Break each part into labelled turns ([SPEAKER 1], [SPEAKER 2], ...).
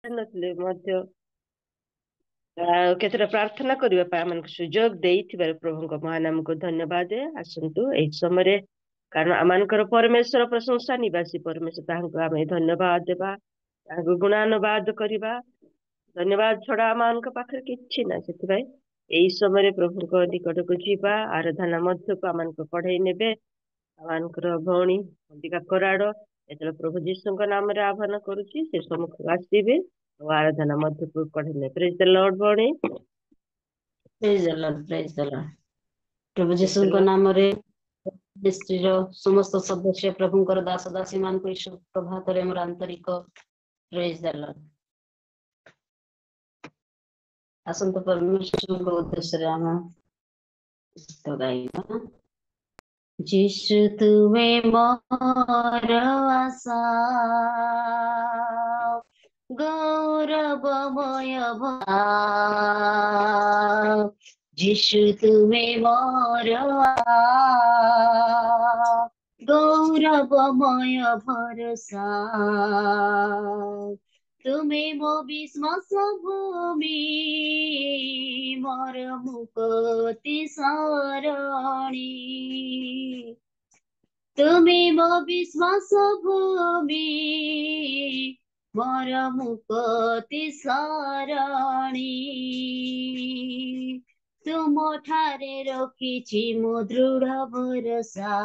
[SPEAKER 1] ନଥିଲେ ମଧ୍ୟ କେତେଟା ପ୍ରାର୍ଥନା କରିବା ପାଇଁ ଆମକୁ ସୁଯୋଗ ଦେଇଥିବାରୁ ପ୍ରଭୁଙ୍କ ମହାନାମକୁ ଧନ୍ୟବାଦ। ଆସନ୍ତୁ ଏହି ସମୟରେ, କାରଣ ଆମମାନଙ୍କର ପରମେଶ୍ୱର ପ୍ରଶଂସା ନିବାସୀ ପରମେଶ୍ୱର, ତାହାଙ୍କୁ ଆମେ ଧନ୍ୟବାଦ ଦେବା, ତାହାଙ୍କୁ ଗୁଣାନୁବାଦ କରିବା। ଧନ୍ୟବାଦ ଛଡା ଆମମାନଙ୍କ ପାଖରେ କିଛି ନାହିଁ। ସେଥିପାଇଁ ଏଇ ସମୟରେ ପ୍ରଭୁଙ୍କ ନିକଟକୁ ଯିବା, ଆରାଧନା ମଧ୍ୟକୁ ଆମମାନଙ୍କୁ କଢେଇ ନେବେ। ଆମମାନଙ୍କର ଭଉଣୀ ଅମ୍ବିକା କରାଡ ଯେତେବେଳେ ପ୍ରଭୁ ଯୀଶୁଙ୍କ ନାମରେ ଆହ୍ୱାନ କରୁଛି, ସେ ସମ୍ମୁଖକୁ ଆସିବେ ଆଉ ଆରାଧନା ମଧ୍ୟକୁ କଢେଇ ନେବେ। ପ୍ରେଜ୍ ଦ ଲର୍ଡ ଭଉଣୀ।
[SPEAKER 2] ପ୍ରେଜ୍ ଦ ଲର୍ଡ, ପ୍ରେଜ୍ ଦ ଲର୍ଡ। ପ୍ରଭୁ
[SPEAKER 1] ପ୍ରେଜ୍ ଦ
[SPEAKER 2] ଯୀଶୁଙ୍କ
[SPEAKER 1] ଲର୍ଡ।
[SPEAKER 2] ନାମରେ ମିନିଷ୍ଟ୍ରିର ସମସ୍ତ ସଦସ୍ୟ ପ୍ରଭୁଙ୍କର ଦାସ ଦାସୀ ମାନଙ୍କୁ ଏହି ପ୍ରଭାତରେ ମୋର ଆନ୍ତରିକ ପ୍ରେଜ୍ ଦ ଲର୍ଡ। ଆସନ୍ତୁ ପରମେଶ୍ୱରଙ୍କ ଉଦ୍ଦେଶ୍ୟରେ ଆମେ ଗୀତ ଗାଇବା। ଯୀଶୁ ତୁମେ ମୋର ଆଶା, ଗୌରବମୟ ଭା, ଯୀଶୁ ତୁମେ ମୋର ଗୌରବମୟ ଭରସା, ତୁମେ ମୋ ବିଶ୍ୱାସ ଭୂମି, ମୋର ମୁକ୍ତି ସରଣୀ, ତୁମେ ମୋ ବିଶ୍ୱାସ ଭୂମି, ମୋର ମୁକ୍ତି ସରଣୀ, ତୁମ ଠାରେ ରଖିଛି ମୁଁ ଦୃଢ ଭରସା,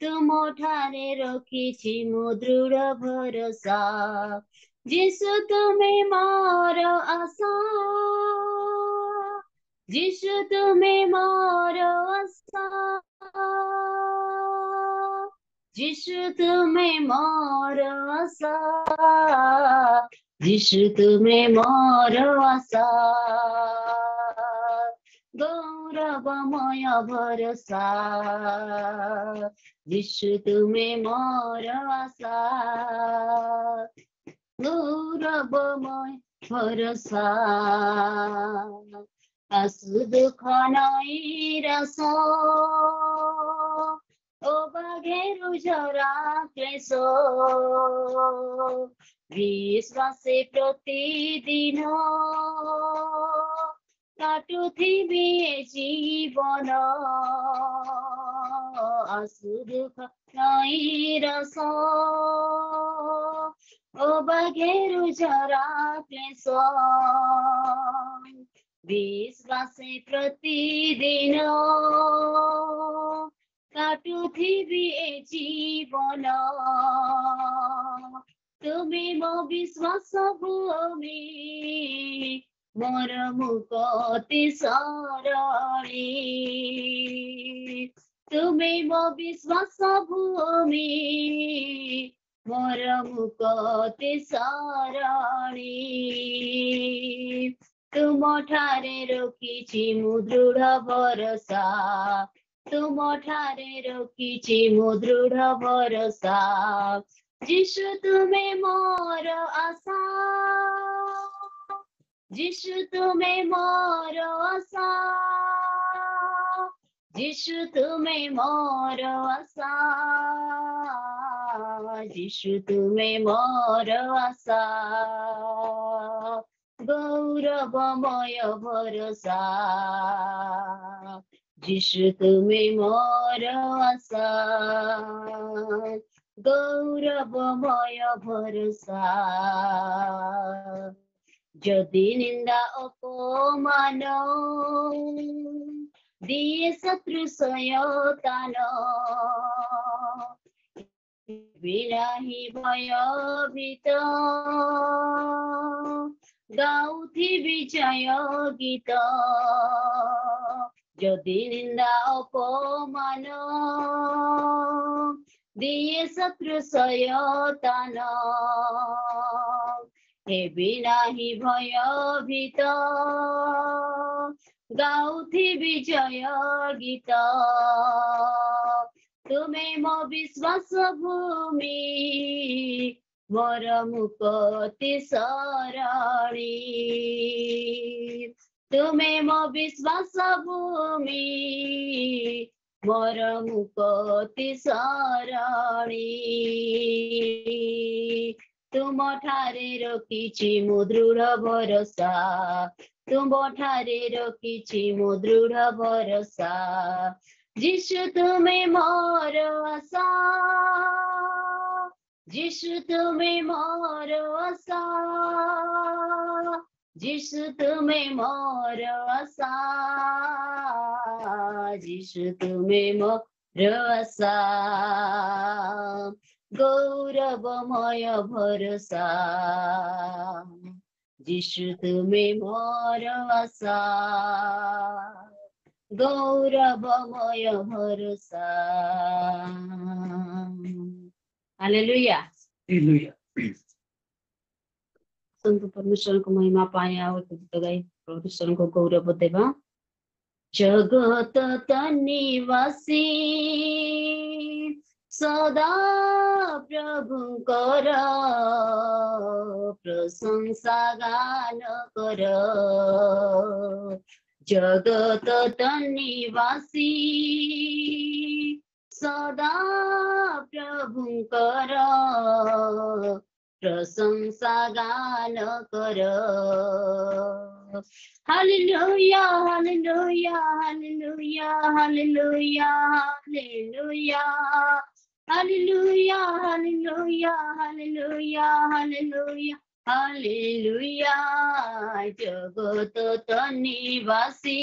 [SPEAKER 2] ତୁମ ଠାରେ ରଖିଛି ମୁଁ ଦୃଢ ଭରସା, ଯୀଶୁ ତୁମେ ମୋର ଆଶା, ଯୀଶୁ ତୁମେ ମୋର ଆଶା, ଯୀଶୁ ତୁମେ ମୋର ଆଶା, ଯୀଶୁ ତୁମେ ମୋର ଆଶା, ଗୌରବମୟ ଭରସା, ଯୀଶୁ ତୁମେ ମୋର ଆଶା, ଗୌରବମୟ ଭରସା, ଆସୁ ଦୁଃଖ ନୈରାଶ ও বাঘেরু ঝরা ক্লেশ, বিশ্বাসে প্রতিদিন কাটুথিবি এ জীবন, আসু দুঃখ নৈরাশ ও বাঘেরু ঝরা ক্লেশ, বিশ্বাসে প্রতিদিন কাটুথিবি এ জীবন, তুমি ମୋ ବିଶ୍ୱାସ ଭୂମି, ମୋର ମୁକ୍ତି ସରଣୀ, তুমি ମୋ ବିଶ୍ୱାସ ଭୂମି, ମୋର ମୁକ୍ତି ସରଣୀ, ତୁମ ଠାରେ ରଖିଛି ମୁଁ ଦୃଢ ଭରସା, ତୁମ ଠାରେ ରଖିଛି ମୁଁ ଦୃଢ ଭରସା, ଯୀଶୁ ତୁମେ ମୋର ଆଶା, ଯୀଶୁ ତୁମେ ମୋର ଆଶା, ଯୀଶୁ ତୁମେ ମୋର ଆଶା, ଯୀଶୁ ତୁମେ ମୋର ଆଶା, ଗୌରବମୟ ଭରସା, ଯୀଶୁ ତୁମେ ମୋର ଆଶା, ଗୌରବମୟ ଭରସା, ଯଦି ନିନ୍ଦା ଅପମାନ ଦିଏ ଶତ୍ରୁ ସୟତାନ, ବିନାହି ଭୟଭୀତ ଗାଉଥିବି ଜୟ ଗୀତ, ଯଦି ନିନ୍ଦା ଅପମାନ ଦିଏ ଶତ୍ରୁ ସୟତାନ, ହେବି ନାହିଁ ଭୟଭୀତ ଗାଉଥିବି ଜୟ ଗୀତ, ତୁମେ ମୋ ବିଶ୍ୱାସ ଭୂମି, ମୋର ମୁକ୍ତି ସରଣୀ, ତୁମେ ମୋ ବିଶ୍ୱାସ ଭୂମି, ମୋର ମୁକ୍ତି ସରଣୀ, तुम ठारे रखिछि मो दृढ़ भरोसा तुम ठारे रखिछि मो दृढ़ भरोसा जिसु तुम्हें मोर आशा जिसु तुम्हें मोर आशा जिसु तुम्हें मोर आशा जिसु तुम्हें मोर आशा गौरवमय भरोसा जिसु तुम्हें मोर आशा गौरवमय भरोसा हालेलुया संत परमेश्वर को महिमा पाए और गीत गाई परमेश्वर को गौरव देवा जगत तनिवासी सदा प्रभुंकर प्रशंसा गान कर जगत तनिवासी सदा प्रभुंकर प्रशंसा गान कर hallelujah hallelujah hallelujah hallelujah hallelujah hallelujah hallelujah hallelujah hallelujah hallelujah जगत तनिवासी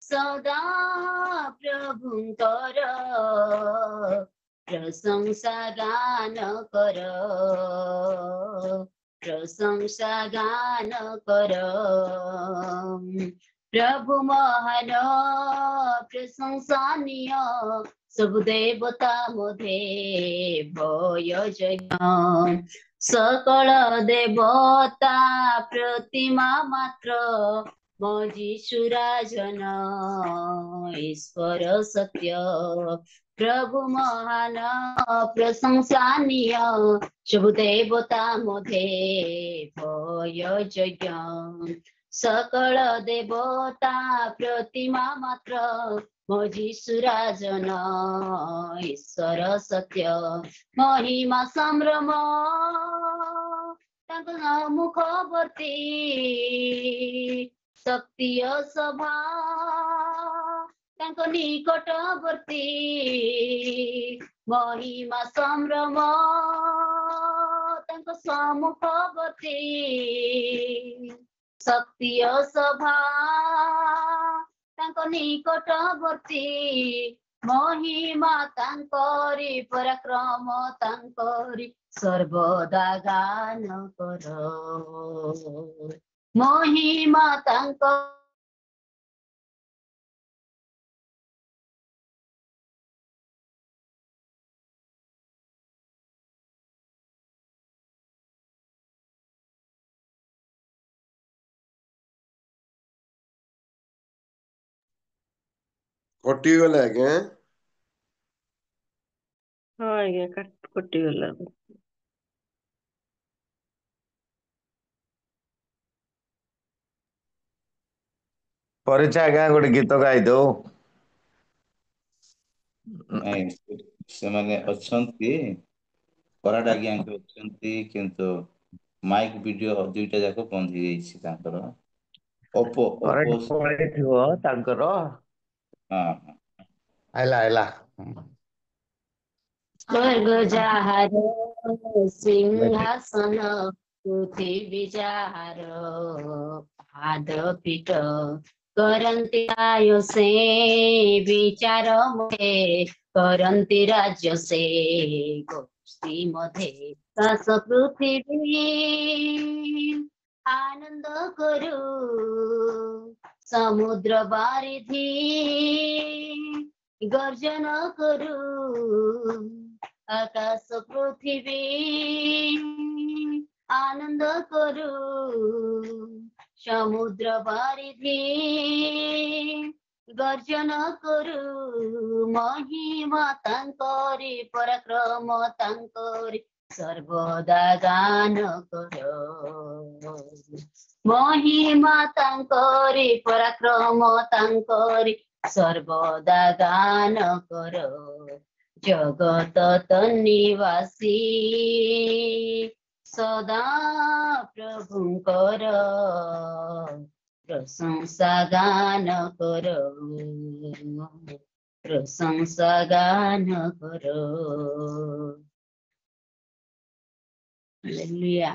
[SPEAKER 2] सदा प्रभुंकर प्रशंसा गान कर प्रशंसा गान कर प्रभु महान प्रशंसनीय सब देवता मधे भयजज्ञ सकल देवता प्रतिमा मात्र मजीशुराजन ईश्वर सत्य प्रभु महान प्रशंसनीय सब देवता मधे भयजज्ञ सकल देवता प्रतिमा मात्र मजीशुराजन ईश्वर सत्य महिमा संभ्रम तांको मुखवर्ती शक्ति सभा तांको निकटवर्ती महिमा संभ्रम तांको सम्मुखवर्ती शक्ति सभा तांको निकटवर्ती महिमा तांकरी पराक्रम तांकरी सर्वदा गान कर महिमा तांको
[SPEAKER 3] कटिगला आज्ञा
[SPEAKER 1] हाँ आज्ञा कटिगला
[SPEAKER 4] परिचय आज्ञा गोटे गीत गाई दो
[SPEAKER 5] ନାଇଁ ସେମାନେ ଅଛନ୍ତି କରାଟ ଆଜ୍ଞା ଅଛନ୍ତି କିନ୍ତୁ ମାଇକ୍ ଭିଡିଓ ଦୁଇଟା ଯାକ ବନ୍ଦ ହେଇଯାଇଛି ତାଙ୍କର ଓପୋ ଓପୋ
[SPEAKER 4] ପଳେଇଥିବ ତାଙ୍କର
[SPEAKER 5] ହଁ
[SPEAKER 4] ଆଇଲା ଆଇଲା
[SPEAKER 2] स्वर्ग जाहार सिंहासन पृथ्वी जाहार पाद पीठ करन्ति आयो से विचार मधे करन्ति राज्य से गोष्ठी मधे दास पृथ्वी आनंद करू समुद्र बारिधि गर्जन करू आकाश पृथ्वी आनंद करू समुद्र बारिधि गर्जन करू महिमा तांकरी पराक्रम तांकरी सर्वदा गान कर महिमा तांकरी पराक्रम तांकरी सर्वदा गान कर जगत निवासी सदा प्रभुंकर प्रशंसा गान कर, प्रशंसा गान कर। हालेलुया।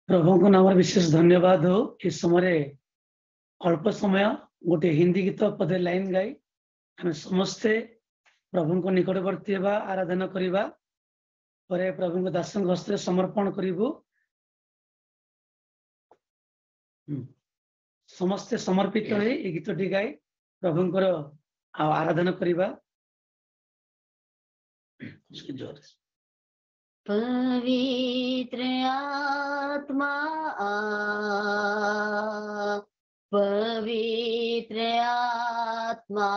[SPEAKER 3] प्रभु को नाम विशेष धन्यवाद हो। इस समय अल्प समय गोटे हिंदी गीत पदे लाइन गाई आम समस्ते प्रभु को निकटवर्ती होगा, आराधना करवा पर प्रभु को दास हस्त समर्पण करूँ। समस्ते समर्पित हो गीतटी गाई प्रभुंकर आराधना करवा।
[SPEAKER 2] पवित्र आत्मा, पवित्र आत्मा,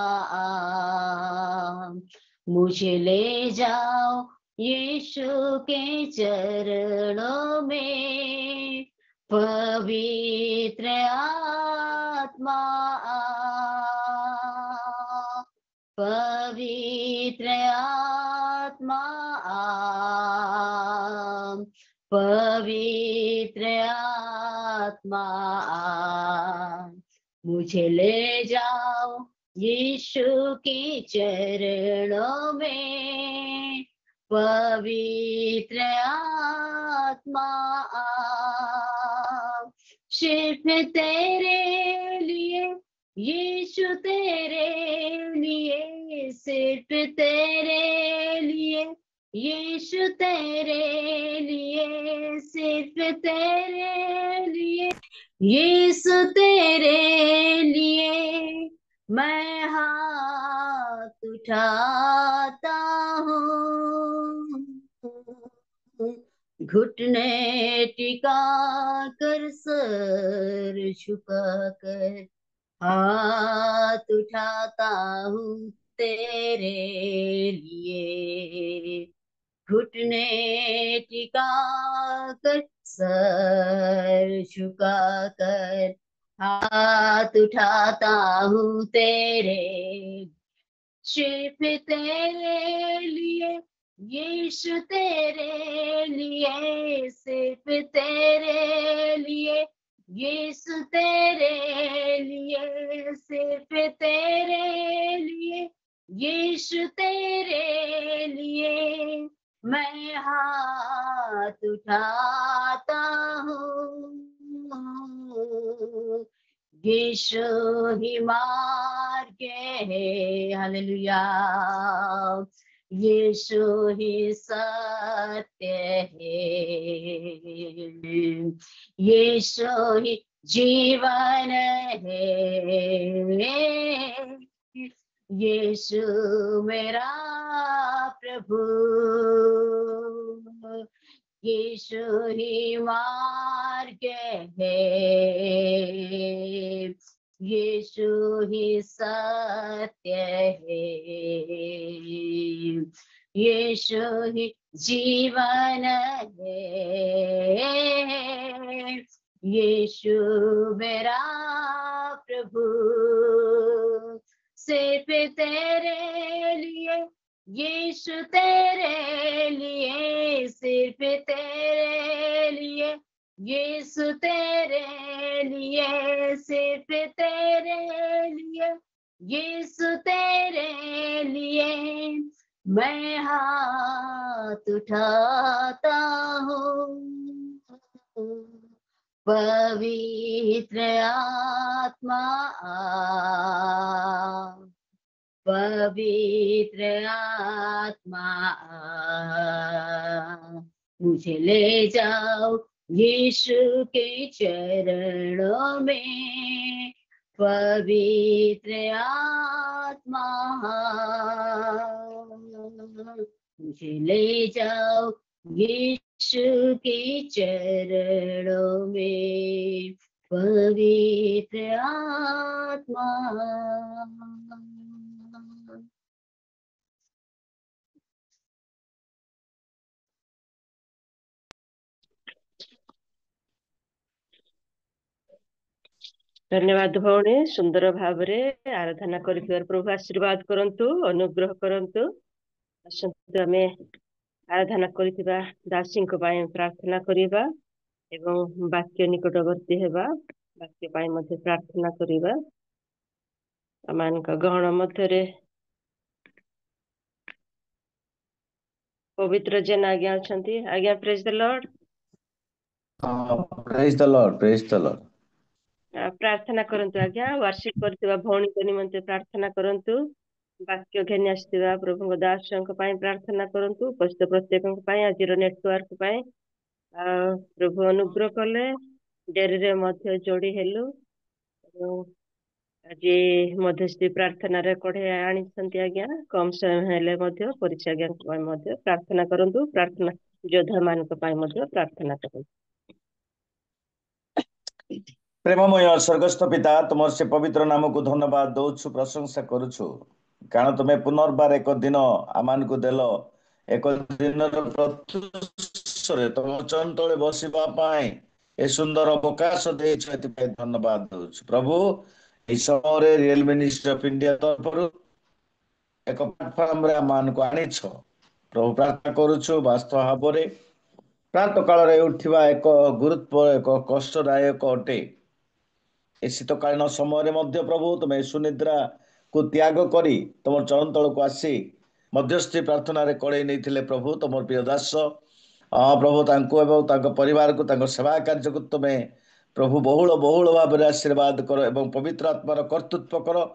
[SPEAKER 2] मुझे ले जाओ यीशु के चरणों में। पवित्र आत्मा, पवित्र आत्मा, पवित्र आत्मा, मुझे ले जाओ यीशु के चरणों में। पवित्र आत्मा, सिर्फ तेरे लिए यीशु, तेरे लिए, सिर्फ तेरे लिए यीशु, तेरे लिए, सिर्फ तेरे लिए यीशु, तेरे लिए मैं हाथ उठाता हूँ। घुटने टिका कर, सर झुका कर हाथ उठाता हूँ तेरे लिए। घुटने टिका कर, सर झुका कर हाथ उठाता हूँ तेरे, सिर्फ तेरे लिए यीशु, तेरे लिए, सिर्फ तेरे लिए यीशु, तेरे लिए, सिर्फ तेरे लिए यीशु, तेरे लिए मैं हाथ उठाता हूँ। यीशु ही मार्ग है, हालेलुया। यीशु ही सत्य है, यीशु ही जीवन है। यीशु मेरा प्रभु, यीशु ही मार्ग है, यीशु ही सत्य है, यीशु ही जीवन है। यीशु मेरा प्रभु, सिर्फ तेरे लिए यीशु, तेरे लिए, सिर्फ तेरे लिए यीशु, तेरे लिए, सिर्फ तेरे लिए यीशु, तेरे लिए मैं हाथ उठाता हूँ। पवित्र आत्मा, पवित्र आत्मा, मुझे ले जाओ यीशु के चरणों में। पवित्र आत्मा, मुझे ले जाओ यीशु के चरणों में। पवित्र आत्मा,
[SPEAKER 1] धन्यवाद भौणी सुंदर भाव आराधना कर प्रभु आशीर्वाद करंतु अनुग्रह करंतु आसंतु आमे आराधना करिଥିବା दासीଙ୍କ ପାଇଁ प्रार्थना करिबा एवं वाक्य निकटवर्ती हेबा वाक्य ପାଇଁ ମଧ୍ୟ प्रार्थना करिबा आमानक गहन मध्यरे पवित्र जेन आज्ञा अछंती आज्ञा praise the Lord
[SPEAKER 4] praise the Lord praise the Lord
[SPEAKER 1] प्रार्थना करंतु आज्ञा वर्शिप करथिबा भौणी को निमंते प्रार्थना करंतु वाक्य घेनि आस्थिबा प्रभु दासଙ୍କ ପାଇଁ प्रार्थना करंतु उपस्थित प्रत्येकଙ୍କ ପାଇଁ आजिर नेटवर्क ପାଇଁ प्रभु अनुग्रह कले डेरी रे मध्य जोड़ी हेलु आज मध्यस्थी प्रार्थना रे कढ़े आनी आज्ञा कम समय हेले मध्य परीक्षा ज्ञान मध्य प्रार्थना करंतु प्रार्थना योद्धा मानक ପାଇଁ मध्य प्रार्थना करंतु
[SPEAKER 4] प्रेममय स्वर्गस्थ पिता तुम से पवित्र नाम को धन्यवाद दौछु प्रशंसा करुछु कारण तुम्हें पुनर्बार एक दिन आमान को देल एक दिन प्रत्युषरे तुम चंतले बसिबा पाए ए सुंदर अवकाश देछ एतिपय धन्यवाद दौछु प्रभु ए समय रियल मिनिस्ट्री ऑफ इंडिया तरफ एक प्लेटफॉर्म रे आमान को आनी छ प्रभु प्रार्थना करुछु वास्तव भाबरे प्रात काल रे उठिबा एक गुरुत्व एक कष्टदायक अटे ए शीतकालीन समय मध्य प्रभु तुम सुनिद्रा को त्याग करी तुम चरण तल को आसी मध्यस्थी प्रार्थना रे कड़े नहीं प्रभु तुम प्रिय दास प्रभु तांको परिवार को सेवा कार्य को तुम्हें प्रभु बहुल बहुल भाव में आशीर्वाद कर एवं पवित्र आत्मार कर्तृत्व कर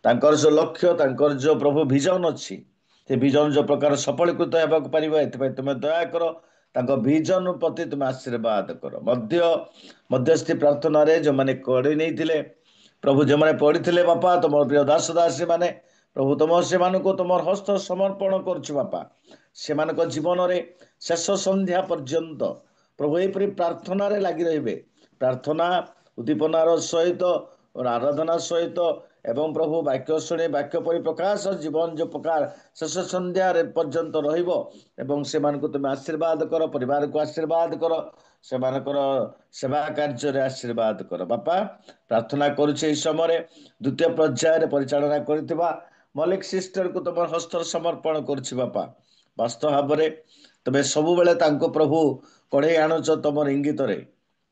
[SPEAKER 4] तांकर जो लक्ष्य तांकर जो प्रभु विजन अच्छी से विजन जो प्रकार सफलीकृत होगा पार एथि तुम्हें दया कर तांको विजन प्रति तुम आशीर्वाद कर मध्यस्थी प्रार्थना रे जो माने कड़ी नहीं थिले प्रभु जो माने पड़ी थिले बापा तुम प्रिय दास दासी माने प्रभु तुम से मानको तुम हस्त समर्पण करछु बापा से मानको जीवन रे शेष संध्या पर्यंत प्रभु एपरि प्रार्थना रे लागि रहिबे प्रार्थना उद्दीपनार सहित और आराधना सहित एवं प्रभु वाक्य शुणी वाक्य परिप्रकाश जीवन जो प्रकार शेष संध्या पर्यंत रहिबो एवं से मानको तुम आशीर्वाद कर परिवार को आशीर्वाद कर से सेवा कार्य रे आशीर्वाद कर बापा प्रार्थना करुचे समय द्वितीय पर्याय परिचालना करथिबा मलिक सिस्टर को तुम हस्त समर्पण करुछि बापा वास्तव भाव में तुम सब बेले तांको प्रभु कढ़े आणुच तुम इंगित रे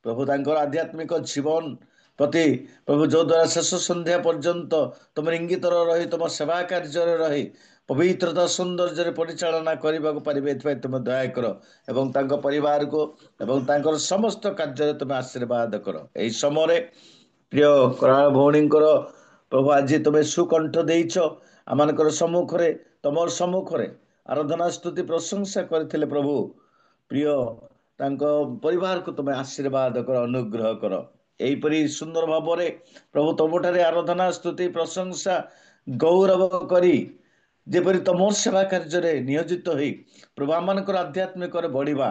[SPEAKER 4] प्रभु तांकर आध्यात्मिक जीवन प्रति प्रभु जो द्वारा शेष संध्या पर्यंत तुम इंगित रही तुम सेवा कार्य रही पवित्रता सौंदर्य परिचालना करने को पारे तुम दया कर एवं तांको परिवार को एवं तांकर समस्त कार्य तुम आशीर्वाद कर यही समय प्रिय कराल भौणी प्रभु आज तुम्हें सुकंठ देच आम सम्मुखें तुम सम्मुखें आराधना स्तुति प्रशंसा करथिले प्रभु प्रिय तांको परिवार को तुम्हें आशीर्वाद कर अनुग्रह कर एहीपरि सुंदर भाव में प्रभु तुमठारे आराधना स्तुति प्रशंसा गौरव करी जेपरि तुम सेवा कार्य नियोजित हो प्रभु आम आध्यात्मिक बढ़िबा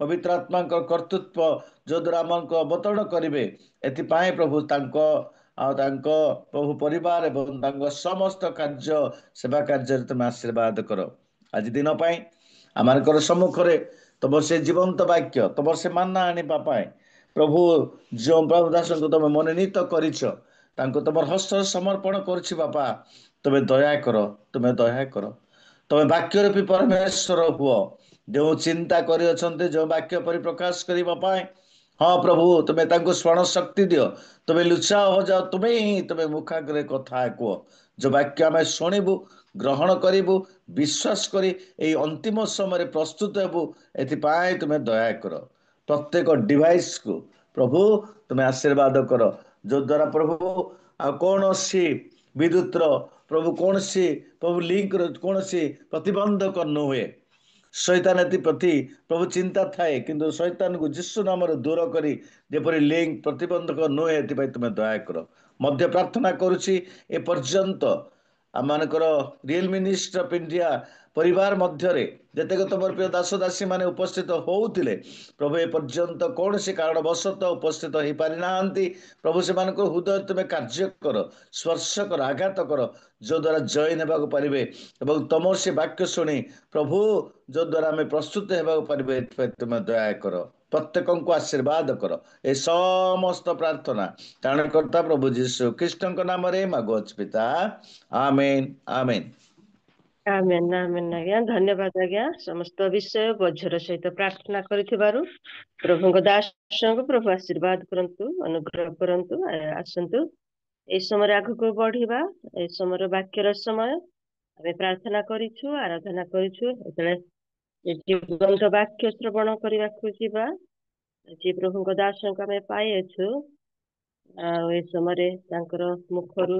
[SPEAKER 4] पवित्र आत्मा कर्तृत्व जो द्वारा आम अवतरण करेंगे एपाई प्रभु प्रभु परिवार एवं तांको समस्त कार्य सेवा कार्य तुम आशीर्वाद कर आज दिन पाई आम सम्मुखें तुम से जीवंत वाक्य तुम से माना आनिबा पाए प्रभु जो प्रभु दास को तुम मनोनीत करिछ तांको तुम हस्त समर्पण करुछि बापा तुम्हें दया कर तुम्हें दया कर तुम्हें वाक्य रूपी परमेश्वर हुआ जो चिंता करी जो वाक्य परिप्रकाश करने पाए हाँ प्रभु तुम्हें तांको स्मरण शक्ति दियो तुम्हें लुचा हो जाओ तुम्हें ही तुम्हें मुखाग्रे कथा कह जो वाक्य आम शुणु ग्रहण करूँ विश्वास करी ए अंतिम समय प्रस्तुत हेबू एपाई तुम्हें दया कर प्रत्येक डिवाइस को प्रभु तुम्हें आशीर्वाद कर जो द्वारा प्रभु कौन सी विद्युत प्रभु कौन सी प्रभु लिंक कौन सी प्रतिबंधक न हुए शैतान प्रति प्रभु चिंता थाए किंतु शैतान को जिसु नाम दूर करी जेपरी लिंक प्रतिबंधक नुहे एपाई तुम्हें दया कर मध्य प्रार्थना करुछि ए पर्यंत आमर रियल मिनिस्ट्री ऑफ इंडिया परिवार मध्य जितेक तुम प्रिय दास दासी माने उपस्थित होउतिले प्रभु ए पर्यंत कौन सी कारणवशत उपस्थित हो पारि नाहांती प्रभु से हृदय तुम्हें कार्य कर स्पर्श कर आघात कर जो द्वारा जय नेबाक पारिबे एवं तुम से वाक्य शुणी प्रभु जो द्वारा आम प्रस्तुत होगा पारे तुम्हें दया कर प्रत्येक आशीर्वाद कर ए समस्त प्रार्थना त्राणकर्ता प्रभु जीशु ख्रीष्ट नाम रे मागुअछ पिता आमेन आमेन।
[SPEAKER 1] आमेन आमेन आज्ञा धन्यवाद आज्ञा समस्त विषय बोझर सहित प्रार्थना करिथिबारु प्रभुଙ୍କ दासଙ୍କୁ प्रभु आशीर्वाद करंतु अनुग्रह करंतु आसंतु ए समय आगको बढ़िबा ए समय वाक्यर समय आमे प्रार्थना करिछु आराधना करिछु एतले जीवंत वाक्य श्रवण କରିବାକୁ ଯିବା जे प्रभुଙ୍କ दासଙ୍କୁ ଆମେ ପାଇଅଛୁ ଆଉ ଏ ସମୟରେ ତାଙ୍କର ମୁଖରୁ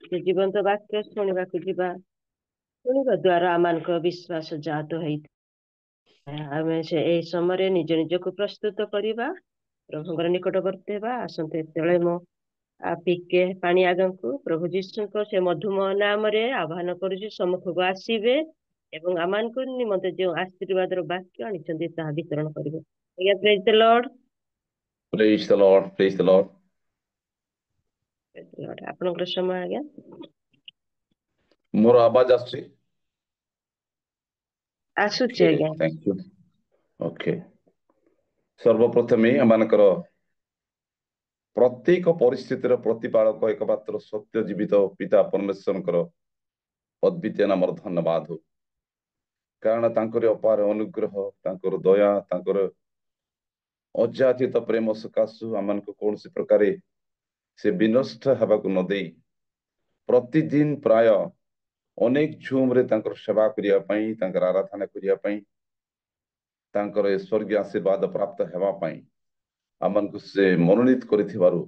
[SPEAKER 1] ସେ ଜୀବନ୍ତ ବାକ୍ୟ ଶୁଣିବାକୁ ଯିବା ଶୁଣିବା ଦ୍ୱାରା ଆମମାନଙ୍କ ବିଶ୍ୱାସ ଜାତ ହେଇଥାଏ ଆମେ ସେ ଏଇ ସମୟରେ ନିଜ ନିଜକୁ ପ୍ରସ୍ତୁତ କରିବା ପ୍ରଭୁଙ୍କର ନିକଟବର୍ତ୍ତୀ ହେବା ଆସନ୍ତେ ତେଳେ ମୁଁ ପିକେ ପାଣି ଆଗଙ୍କୁ ପ୍ରଭୁ ଯୀଶୁଙ୍କ ସେ ମଧୁମୟ ନାମରେ ଆହ୍ୱାନ କରୁଛି ସମ୍ମୁଖକୁ ଆସିବେ ଏବଂ ଆମମାନଙ୍କ ନିମନ୍ତେ ଯେଉଁ ଆଶୀର୍ବାଦର ବାକ୍ୟ ଆଣିଛନ୍ତି ତାହା ବିତରଣ କରିବେ ଆଜ୍ଞା ପ୍ରେଜ୍ the Lord.
[SPEAKER 5] Praise the Lord. Praise the Lord.
[SPEAKER 1] ଆପଣଙ୍କର ସମୟ ଆଜ୍ଞା।
[SPEAKER 5] ମୋର ଆବାଜ ଆସୁଛି?
[SPEAKER 1] ଆସୁଛି
[SPEAKER 5] Okay,
[SPEAKER 1] ଆଜ୍ଞା।
[SPEAKER 5] thank you. Okay. ସର୍ବପ୍ରଥମେ ଏମାନଙ୍କର ପ୍ରତ୍ୟେକ ପରିସ୍ଥିତିର ପ୍ରତିପାଳକ ଏକମାତ୍ର ସତ୍ୟ ଜୀବିତ ପିତା ପରମେଶ୍ୱରଙ୍କର ଅଦ୍ୱିତୀୟ ନାମର ଧନ୍ୟବାଦ ହଉ। କାରଣ ତାଙ୍କର ଅପାର ଅନୁଗ୍ରହ ତାଙ୍କର ଦୟା ତାଙ୍କର ଅଯାଚିତ ପ୍ରେମ ସକାଶୁ ଆମମାନଙ୍କୁ କୌଣସି ପ୍ରକାର ସେ ବିନଷ୍ଟ ହେବାକୁ ନ ଦେଇ ପ୍ରତିଦିନ ପ୍ରାୟ ଅନେକ ଝୁମରେ ତାଙ୍କର ସେବା କରିବା ପାଇଁ ତାଙ୍କର ଆରାଧନା କରିବା ପାଇଁ ତାଙ୍କର ସ୍ୱର୍ଗୀୟ ଆଶୀର୍ବାଦ ପ୍ରାପ୍ତ ହେବା ପାଇଁ ଆମମାନଙ୍କୁ ସେ ମନୋନୀତ କରିଥିବାରୁ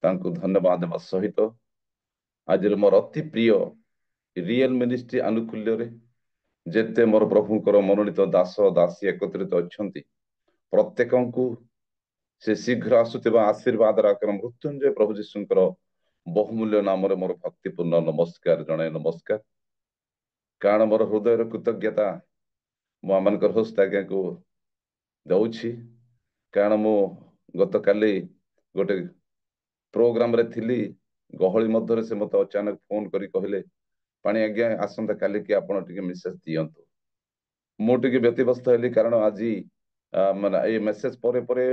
[SPEAKER 5] ତାଙ୍କୁ ଧନ୍ୟବାଦ ଦେବା ସହିତ ଆଜିର ମୋର ଅତି ପ୍ରିୟ ରିଏଲ ମିନିଷ୍ଟ୍ରି ଆନୁକୂଲ୍ୟରେ ଯେତେ ମୋର ପ୍ରଭୁଙ୍କର ମନୋନୀତ ଦାସ ଦାସୀ ଏକତ୍ରିତ ଅଛନ୍ତି ପ୍ରତ୍ୟେକଙ୍କୁ ସେ ଶୀଘ୍ର ଆସୁଥିବା ଆଶୀର୍ବାଦର ଆକାର ମୃତ୍ୟୁଞ୍ଜୟ ପ୍ରଭୁ ଯୀଶୁଙ୍କର ବହୁମୂଲ୍ୟ ନାମରେ ମୋର ଭକ୍ତିପୂର୍ଣ୍ଣ ନମସ୍କାର ଜଣାଏ ନମସ୍କାର। କାରଣ ମୋର ହୃଦୟର କୃତଜ୍ଞତା ମୁଁ ଆମମାନଙ୍କର ହୋଷ୍ଟ ଆଜ୍ଞାକୁ ଦଉଛି କାରଣ ମୁଁ ଗତକାଲି ଗୋଟେ ପ୍ରୋଗ୍ରାମରେ ଥିଲି ଗହଳି ମଧ୍ୟରେ ସେ ମତେ ଅଚାନକ ଫୋନ କରି କହିଲେ ପାଣି ଆଜ୍ଞା ଆସନ୍ତା କାଲିକି ଆପଣ ଟିକେ ମେସେଜ ଦିଅନ୍ତୁ। ମୁଁ ଟିକେ ବ୍ୟତିବ୍ୟସ୍ତ ହେଲି କାରଣ ଆଜି ମାନେ ଏଇ ମେସେଜ ପରେ ପରେ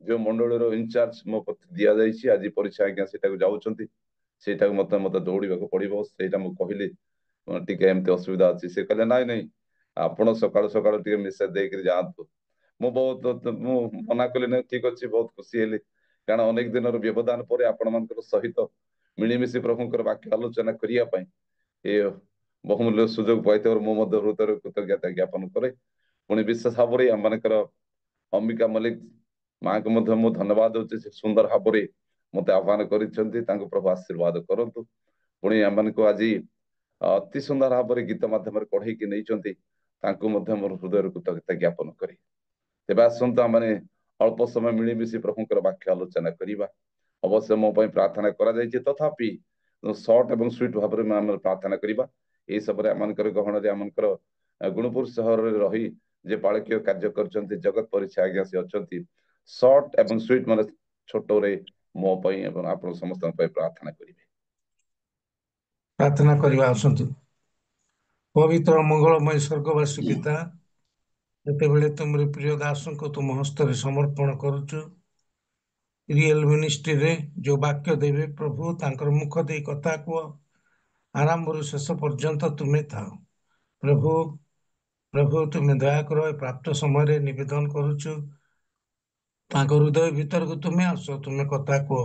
[SPEAKER 5] ଯୋଉ ମଣ୍ଡଳୀର ଇନଚାର୍ଜ ମୋ ପ୍ରତି ଦିଆଯାଇଛି ଆଜି ପରୀକ୍ଷା ଆଜ୍ଞା ସେଇଟାକୁ ଯାଉଛନ୍ତି ସେଇଟାକୁ ମତେ ଦୌଡ଼ିବାକୁ ପଡିବ ସେଇଟା ମୁଁ କହିଲି ଟିକେ ଏମିତି ଅସୁବିଧା ଅଛି ସେ କହିଲେ ନାଇଁ ନାଇଁ ଆପଣ ସକାଳୁ ସକାଳୁ ଟିକେ ମେସେଜ ଦେଇକିରି ଯାଆନ୍ତୁ। ମୁଁ ମନା କଲି ନା ଠିକ ଅଛି ବହୁତ ଖୁସି ହେଲି କାରଣ ଅନେକ ଦିନର ବ୍ୟବଧାନ ପରେ ଆପଣମାନଙ୍କର ସହିତ ମିଳିମିଶି ପ୍ରଭୁଙ୍କର ବାକ୍ୟ ଆଲୋଚନା କରିବା ପାଇଁ ଏ ବହୁମୂଲ୍ୟ ସୁଯୋଗ ପାଇଥିବାରୁ ମୁଁ ମଧ୍ୟ ହୃଦୟର କୃତଜ୍ଞତା ଜ୍ଞାପନ କରେ। ପୁଣି ବିଶେଷ ଭାବରେ ଆମମାନଙ୍କର ଅମ୍ବିକା ମଲ୍ଲିକ ମାଙ୍କୁ ମଧ୍ୟ ମୁଁ ଧନ୍ୟବାଦ ଦଉଛି ସେ ସୁନ୍ଦର ଭାବରେ ମତେ ଆହ୍ୱାନ କରିଛନ୍ତି ତାଙ୍କୁ ପ୍ରଭୁ ଆଶୀର୍ବାଦ କରନ୍ତୁ। ପୁଣି ଆମମାନଙ୍କୁ ଆଜି ଅତି ସୁନ୍ଦର ଭାବରେ ଗୀତ ମାଧ୍ୟମରେ ପଢେଇକି ନେଇଛନ୍ତି ତାଙ୍କୁ ମଧ୍ୟ ମୋର ହୃଦୟର କୃତଜ୍ଞତା ଜ୍ଞାପନ କରେ। ତେବେ ଆସନ୍ତୁ ଆମେ ଅଳ୍ପ ସମୟ ମିଳିମିଶି ପ୍ରଭୁଙ୍କର ବାକ୍ୟ ଆଲୋଚନା କରିବା। ଅବଶ୍ୟ ମୋ ପାଇଁ ପ୍ରାର୍ଥନା କରାଯାଇଛି ତଥାପି ସର୍ଟ ଏବଂ ସୁଇଟ ଭାବରେ ଆମେ ପ୍ରାର୍ଥନା କରିବା। ଏଇ ସମୟରେ ଆମମାନଙ୍କର ଗହଣରେ ଆମମାନଙ୍କର ଗୁଣପୁର ସହରରେ ରହି ଯେ ପାଳକୀୟ କାର୍ଯ୍ୟ କରିଛନ୍ତି ଜଗତ ପରିଚୟ ଆଜ୍ଞା ସେ ଅଛନ୍ତି ସର୍ଟ ଏବଂ ସୁଇଟ ମାନେ ଛୋଟରେ ମୋ ପାଇଁ ଏବଂ ଆପଣ ସମସ୍ତଙ୍କ ପାଇଁ ପ୍ରାର୍ଥନା କରିବେ।
[SPEAKER 6] ପ୍ରାର୍ଥନା କରିବା ଆସନ୍ତୁ। ପବିତ୍ର ମଙ୍ଗଳମୟ ସ୍ୱର୍ଗବାସୀ ପିତା ଯେତେବେଳେ ତୁମର ପ୍ରିୟ ଦାସଙ୍କୁ ତୁମ ହସ୍ତରେ ସମର୍ପଣ କରୁଛୁ ରିଏଲ ମିନିଷ୍ଟ୍ରିରେ ଯୋଉ ବାକ୍ୟ ଦେବେ ପ୍ରଭୁ ତାଙ୍କର ମୁଖ ଦେଇ କଥା କୁହ ଆରମ୍ଭରୁ ଶେଷ ପର୍ଯ୍ୟନ୍ତ ତୁମେ ଥାଅ ପ୍ରଭୁ। ପ୍ରଭୁ ତୁମେ ଦୟାକର ଏ ପ୍ରାପ୍ତ ସମୟରେ ନିବେଦନ କରୁଛୁ ତାଙ୍କ ହୃଦୟ ଭିତରକୁ ତୁମେ ଆସ ତୁମେ କଥା କୁହ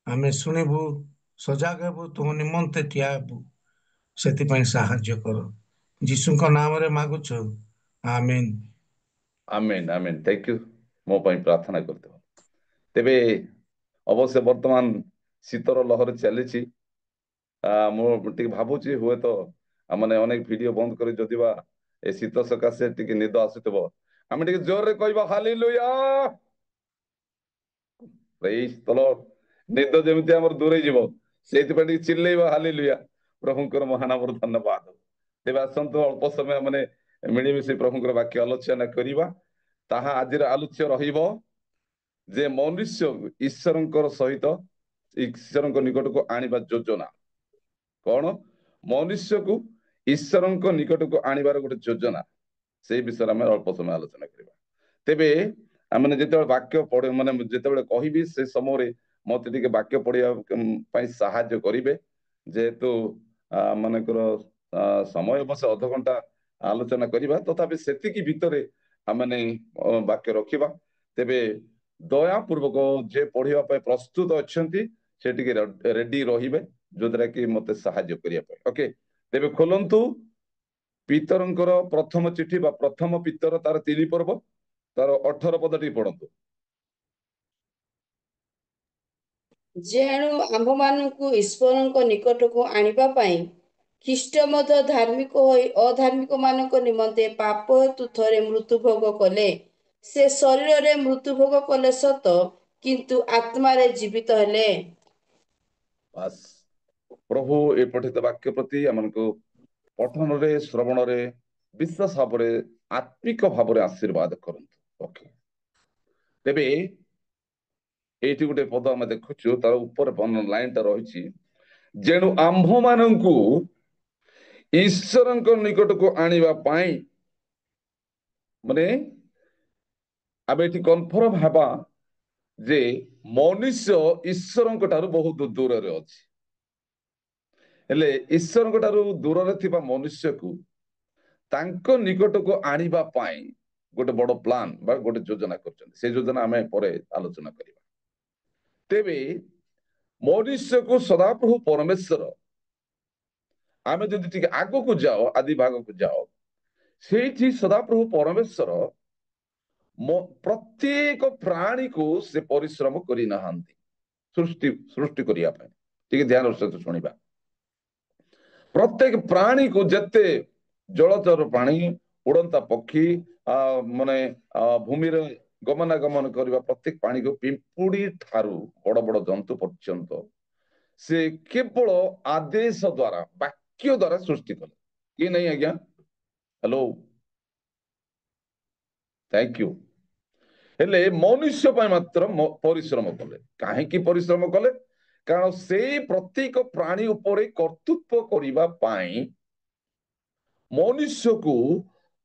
[SPEAKER 6] ଆମେ ଶୁଣିବୁ ସଜାଗ ହେବୁ ତୁମ ନିମନ୍ତେ ଠିଆ ହେବୁ ସେଥିପାଇଁ ସାହାଯ୍ୟ କର ଯୀଶୁଙ୍କ ନାମରେ ମାଗୁଛୁ amen.
[SPEAKER 5] Amen amen thank you ମୋ ପାଇଁ ପ୍ରାର୍ଥନା କରିଦେବ। ତେବେ ଅବଶ୍ୟ ବର୍ତ୍ତମାନ ଶୀତର ଲହର ଚାଲିଛି ମୁଁ ଟିକେ ଭାବୁଛି ହୁଏତ ମାନେ ଅନେକ ଭିଡିଓ ବନ୍ଦ କରି ଯଦି ବା ଏ ଶୀତ ସକାଶେ ଟିକେ ନିଦ ଆସୁଥିବ ଆମେ ଟିକେ ଜୋରରେ କହିବା ହାଲେଲୁୟା ପ୍ରେଜ୍ ଦ ଲର୍ଡ। ନିଦ ଯେମିତି ଆମର ଦୂରେଇ ଯିବ ସେଇଥିପାଇଁ ଟିକେ ଚିଲ୍ଲେଇବା ହାଲେଲୁୟା ପ୍ରଭୁଙ୍କର ମହାନାମର ଧନ୍ୟବାଦ। ତେବେ ଆସନ୍ତୁ ଅଳ୍ପ ସମୟ ମାନେ ମିଳିମିଶି ପ୍ରଭୁଙ୍କର ବାକ୍ୟ ଆଲୋଚନା କରିବା। ତାହା ଆଜିର ଆଲୋଚ୍ୟ ରହିବ ଯେ ମନୁଷ୍ୟ ଈଶ୍ୱରଙ୍କର ସହିତ ଈଶ୍ୱରଙ୍କ ନିକଟକୁ ଆଣିବା ଯୋଜନା କଣ ମନୁଷ୍ୟକୁ ଈଶ୍ୱରଙ୍କ ନିକଟକୁ ଆଣିବାର ଗୋଟେ ଯୋଜନା ସେଇ ବିଷୟରେ ଆମେ ଅଳ୍ପ ସମୟ ଆଲୋଚନା କରିବା। ତେବେ आम जिते वाक्य पढ़ माने जिते कहबी से समय मत टे वाक्य पढ़ा साहाय्य करेंगे जेहेतु मानकर समय बस अध घंटा आलोचना करवा तथापि सेतिकी भितरे आमने वाक्य रखिबा तेबे दया पूर्वक जे पढ़िया प्रस्तुत अच्छा से रेडी रहिबे जो द्वारा कि मते साहाय्य करिया पे ओके तेबे खोलंतु पीतरंकर प्रथम चिठी बा प्रथम पीतर तार 3 पर्व तार 18 पदटी पढ़ंतु
[SPEAKER 2] जेणु आम्भ मानकु ईश्वरଙ୍କ निकटକୁ ଆଣିବା ପାଇଁ ଖ୍ରୀଷ୍ଟ ମଧ୍ୟ ଧାର୍ମିକ ହୋଇ ଅଧାର୍ମିକ ମାନଙ୍କ ନିମନ୍ତେ ପାପ ହେତୁ ଥରେ ମୃତ୍ୟୁ ଭୋଗ କଲେ ସେ ଶରୀରରେ ମୃତ୍ୟୁ ଭୋଗ କଲେ ସତ କିନ୍ତୁ ଆତ୍ମାରେ ଜୀବିତ ହେଲେ
[SPEAKER 5] बस प्रभु ए पठित वाक्य प्रति हमको पठन रे श्रवण रे विश्वास भाव आत्मिक भाव आशीर्वाद करंतु ओके तेबे एठी गोटे पद आम देखुचु तार ऊपर लाइन टा रही जेणु आम्भ मानकु ईश्वरଙ୍କ निकटକୁ आनिबा पाई माने आबे एठी कन्फर्म हेबा जे मनुष्य ईश्वरଙ୍କ ठारू बहुत दूर रे अछि हेले ईश्वरଙ୍କ ठारू दूर रे थिबा मनुष्य को तांको निकटକୁ आनिबा पाई गोटे बड़ प्लान बा गोटे योजना करछन से योजना हमें परे आलोचना करिबा तेबे मनुष्य को सदाप्रभु परमेश्वर आमे जदि ठीक आगो को जाओ आदि भाग को जाओ सेठी सदाप्रभु परमेश्वर प्रत्येक प्राणी को से परिश्रम करि नहांती सृष्टि सृष्टि करिया पे ठीक ध्यान सहित सुनिबा प्रत्येक प्राणी को जते जलचर प्राणी उड़ंता पक्षी माने भूमि रे गमनागमन करबा प्रत्येक प्राणी को पिंपुड़ी ठारू बड़ बड़ जंतु पर्यंत से केवल आदेश द्वारा वाक्य द्वारा सृष्टि कले कि नहीं आज्ञा हेलो थैंक यू हेले मनुष्य मात्र परिश्रम कले कहीं परिश्रम कले कारण से प्रत्येक प्राणी उपरे कर्तृत्व करिबा पाई मनुष्य को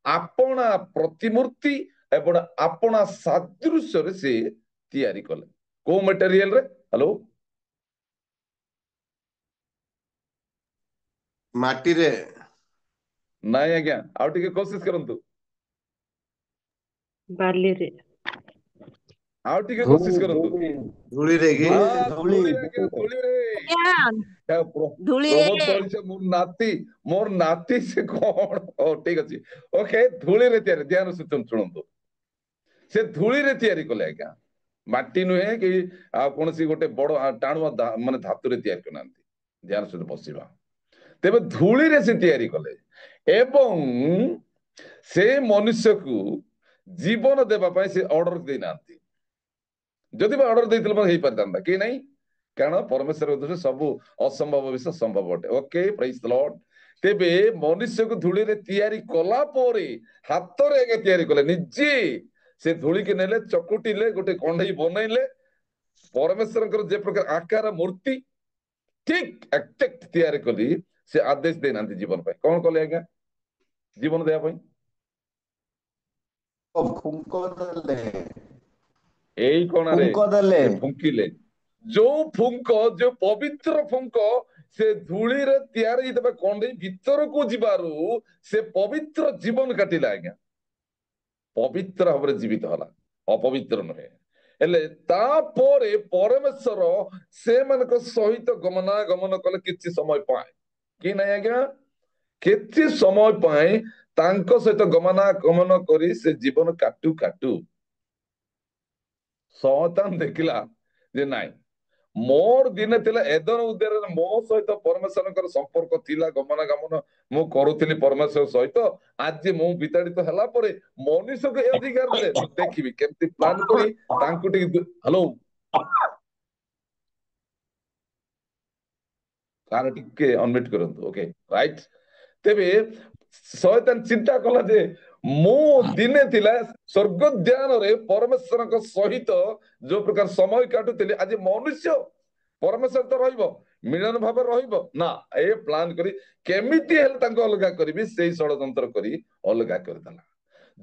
[SPEAKER 5] अपना प्रतिमूर्ति एवं अपना सादृश्य रे से तैयारी कले को मटेरियल रे हेलो
[SPEAKER 7] माटी रे
[SPEAKER 5] नहीं आज्ञा आउ टिके कोशिश करंतु
[SPEAKER 1] बाली रे
[SPEAKER 5] आउ टिके कोशिश करंतु
[SPEAKER 7] धूली रे की
[SPEAKER 5] धूली आज्ञा धूली रे प्रबोध कहलिसे मोर नाती से कोन ओ ठीक अछि ओके धूली रे तैयारी ध्यान से सुनंतु से धूली रे तैयारी कले आज्ञा माटी नुहे कि आ कोनसी गोटे बड़ टाणुआ माने धातु रे तैयारी करनांती ध्यान से बसिबा तेबे धूली रे से तैयारी कले एवं से मनुष्य को जीवन देबा पाई से ऑर्डर दे नांती जदि बा ऑर्डर देतिल मन हेई परतांदा कि नहीं कारण परमेश्वर उद्देश्य सब असंभव विषय संभव होते ओके प्रेज द लॉर्ड तेबे मनुष्य को धूली रे तैयारी कला परे हाथ रे एगे तैयारी कले निजे से धूली के नेले चकुटिले गोटे कंढई बनैले परमेश्वर जे प्रकार आकार मूर्ति ठीक एक्ट तैयारी कली से आदेश दे नांती जीवन पे कौन कले आज्ञा जीवन देया पई
[SPEAKER 7] फुंको दले
[SPEAKER 5] एई कोणारे
[SPEAKER 7] फुंको दले
[SPEAKER 5] फुंकिले जो फुंको जो पवित्र फुंको से धूली रे तैयारी तबे कंढई भीतर को जिबारु से पवित्र जीवन काटिला आज्ञा पवित्र भाବରେ जीवित होला अपवित्र नहे हेले तापरे परमेश्वर से मानक सहित गमनागमन कले किछि समय पाए कि नहीं आज्ञा किछि समय पाए तांको सहित गमनागमन करी से जीवन काटू काटू शैतान देखिला जे नाही मोर दिने थिला एदन उद्देर मो सहित परमेश्वर संपर्क थिला गमनागमन मु करूथिली परमेश्वर सहित आज मु विताड़ित हला परे मनुष्य को अधिकार दे देखिबि केमती प्लान करी तांकु टिक हेलो कार टिके अनम्यूट करंतु ओके राइट तेबे शैतान चिंता कला जे मु दिने थिला स्वर्ग ध्यान रे परमेश्वर सहित जो प्रकार समय काटुथिली आज मनुष्य परमेश्वर तो रहिबो मिलन भाव रहिबो ना ए प्लान करी केमिति हेल तांको अलगा करबी सेही षडयंत्र करी अलगा कर दला